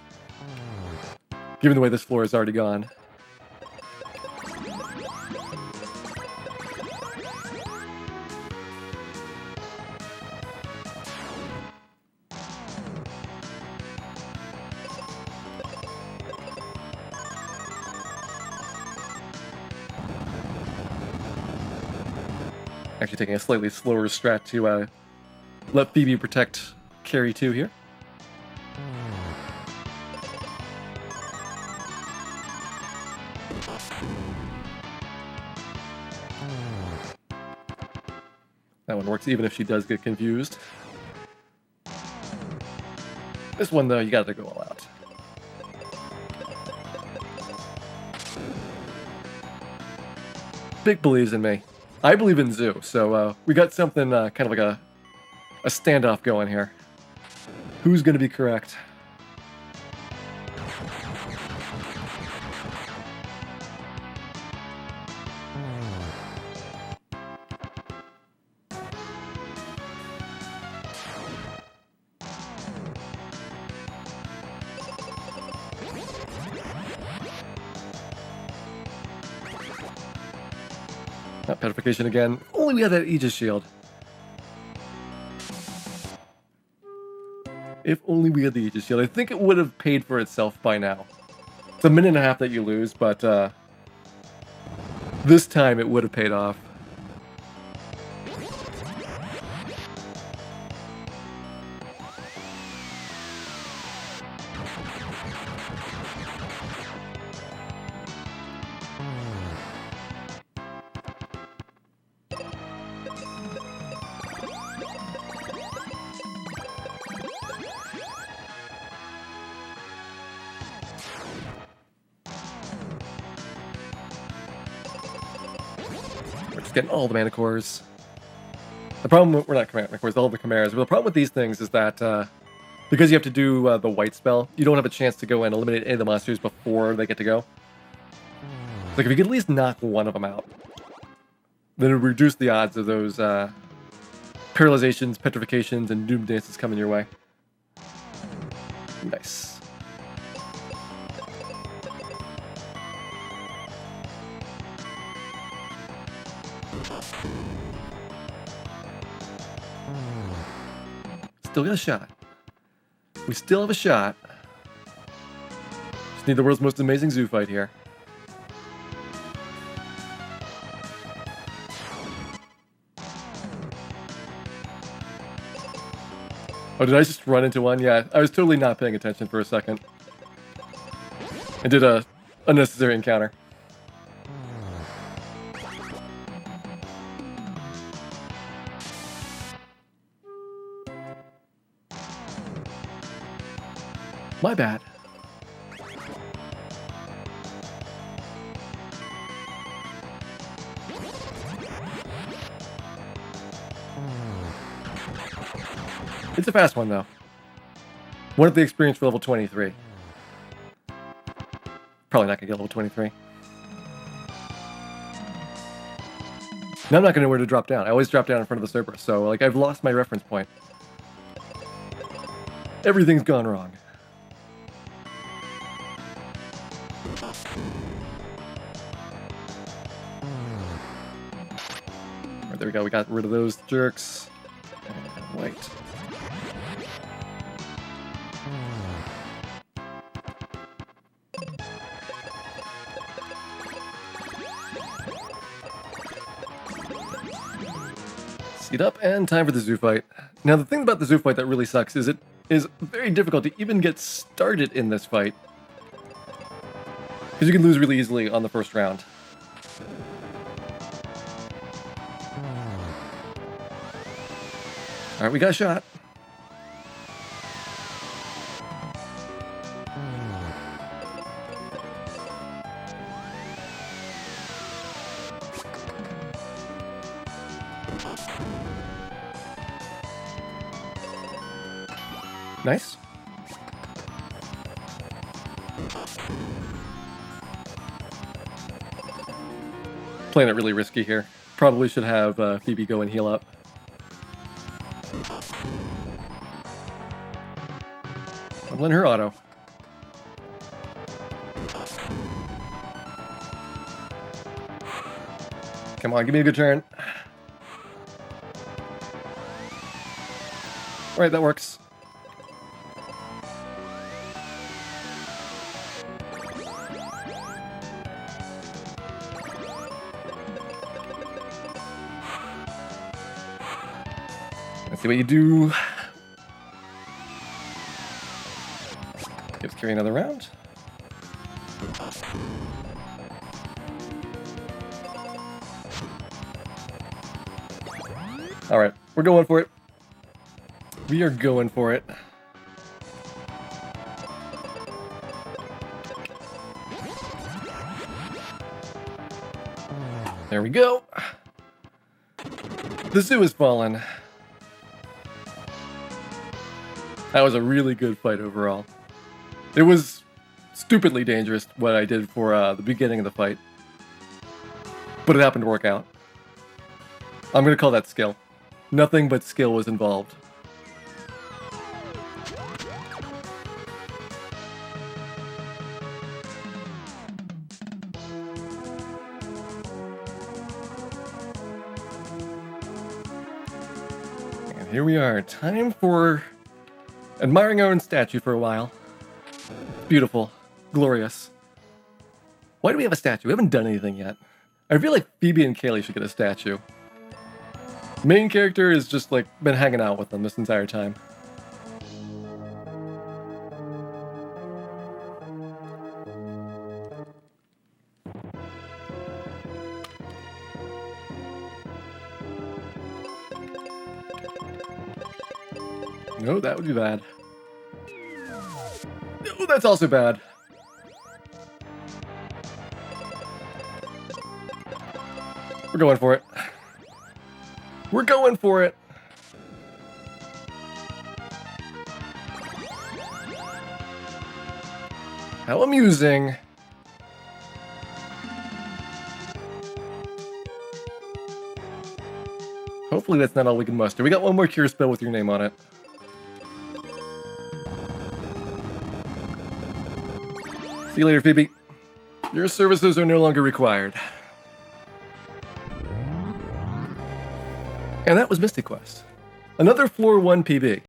Given the way this floor is already gone. Actually taking a slightly slower strat to let Phoebe protect Carrie 2 here. That one works even if she does get confused. This one, though, you gotta go all out. Vic believes in me. I believe in Zoo, so we got something kind of like a standoff going here. Who's gonna be correct? Not petrification again. Only we had that Aegis shield. If only we had the Aegis shield. I think it would have paid for itself by now. It's a minute and a half that you lose, but this time it would have paid off. We're just getting all the mana cores. The problem, we're not mana cores, all the chimeras. But the problem with these things is that because you have to do the white spell, you don't have a chance to go and eliminate any of the monsters before they get to go. Like if you could at least knock one of them out, then it would reduce the odds of those paralyzations, petrifications, and doom dances coming your way. Nice. Still got a shot. We still have a shot. Just need the world's most amazing zoo fight here. Oh, did I just run into one? Yeah, I was totally not paying attention for a second. I did a unnecessary encounter. My bad. It's a fast one, though. One at the experience for level 23. Probably not gonna get level 23. Now I'm not gonna know where to drop down. I always drop down in front of the server, so like I've lost my reference point. Everything's gone wrong. Right, there we go. We got rid of those jerks. And wait. Speed up, and time for the zoo fight. Now, the thing about the zoo fight that really sucks is it is very difficult to even get started in this fight. Because you can lose really easily on the first round. Alright, we got a shot. Nice. Playing it really risky here. Probably should have Phoebe go and heal up. I'm letting her auto. Come on, give me a good turn. Alright, that works. Let's see what you do. Let's carry another round. Alright, we're going for it. We are going for it. There we go. The zoo has fallen. That was a really good fight overall. It was stupidly dangerous what I did for the beginning of the fight. But it happened to work out. I'm going to call that skill. Nothing but skill was involved. And here we are. Time for admiring our own statue for a while. Beautiful. Glorious. Why do we have a statue? We haven't done anything yet. I feel like Phoebe and Kaylee should get a statue. Main character has just, like, been hanging out with them this entire time. No, that would be bad. No, that's also bad. We're going for it. We're going for it. How amusing. Hopefully that's not all we can muster. We got one more cure spell with your name on it. See you later, Phoebe. Your services are no longer required. And that was Mystic Quest. Another Floor 1 PB.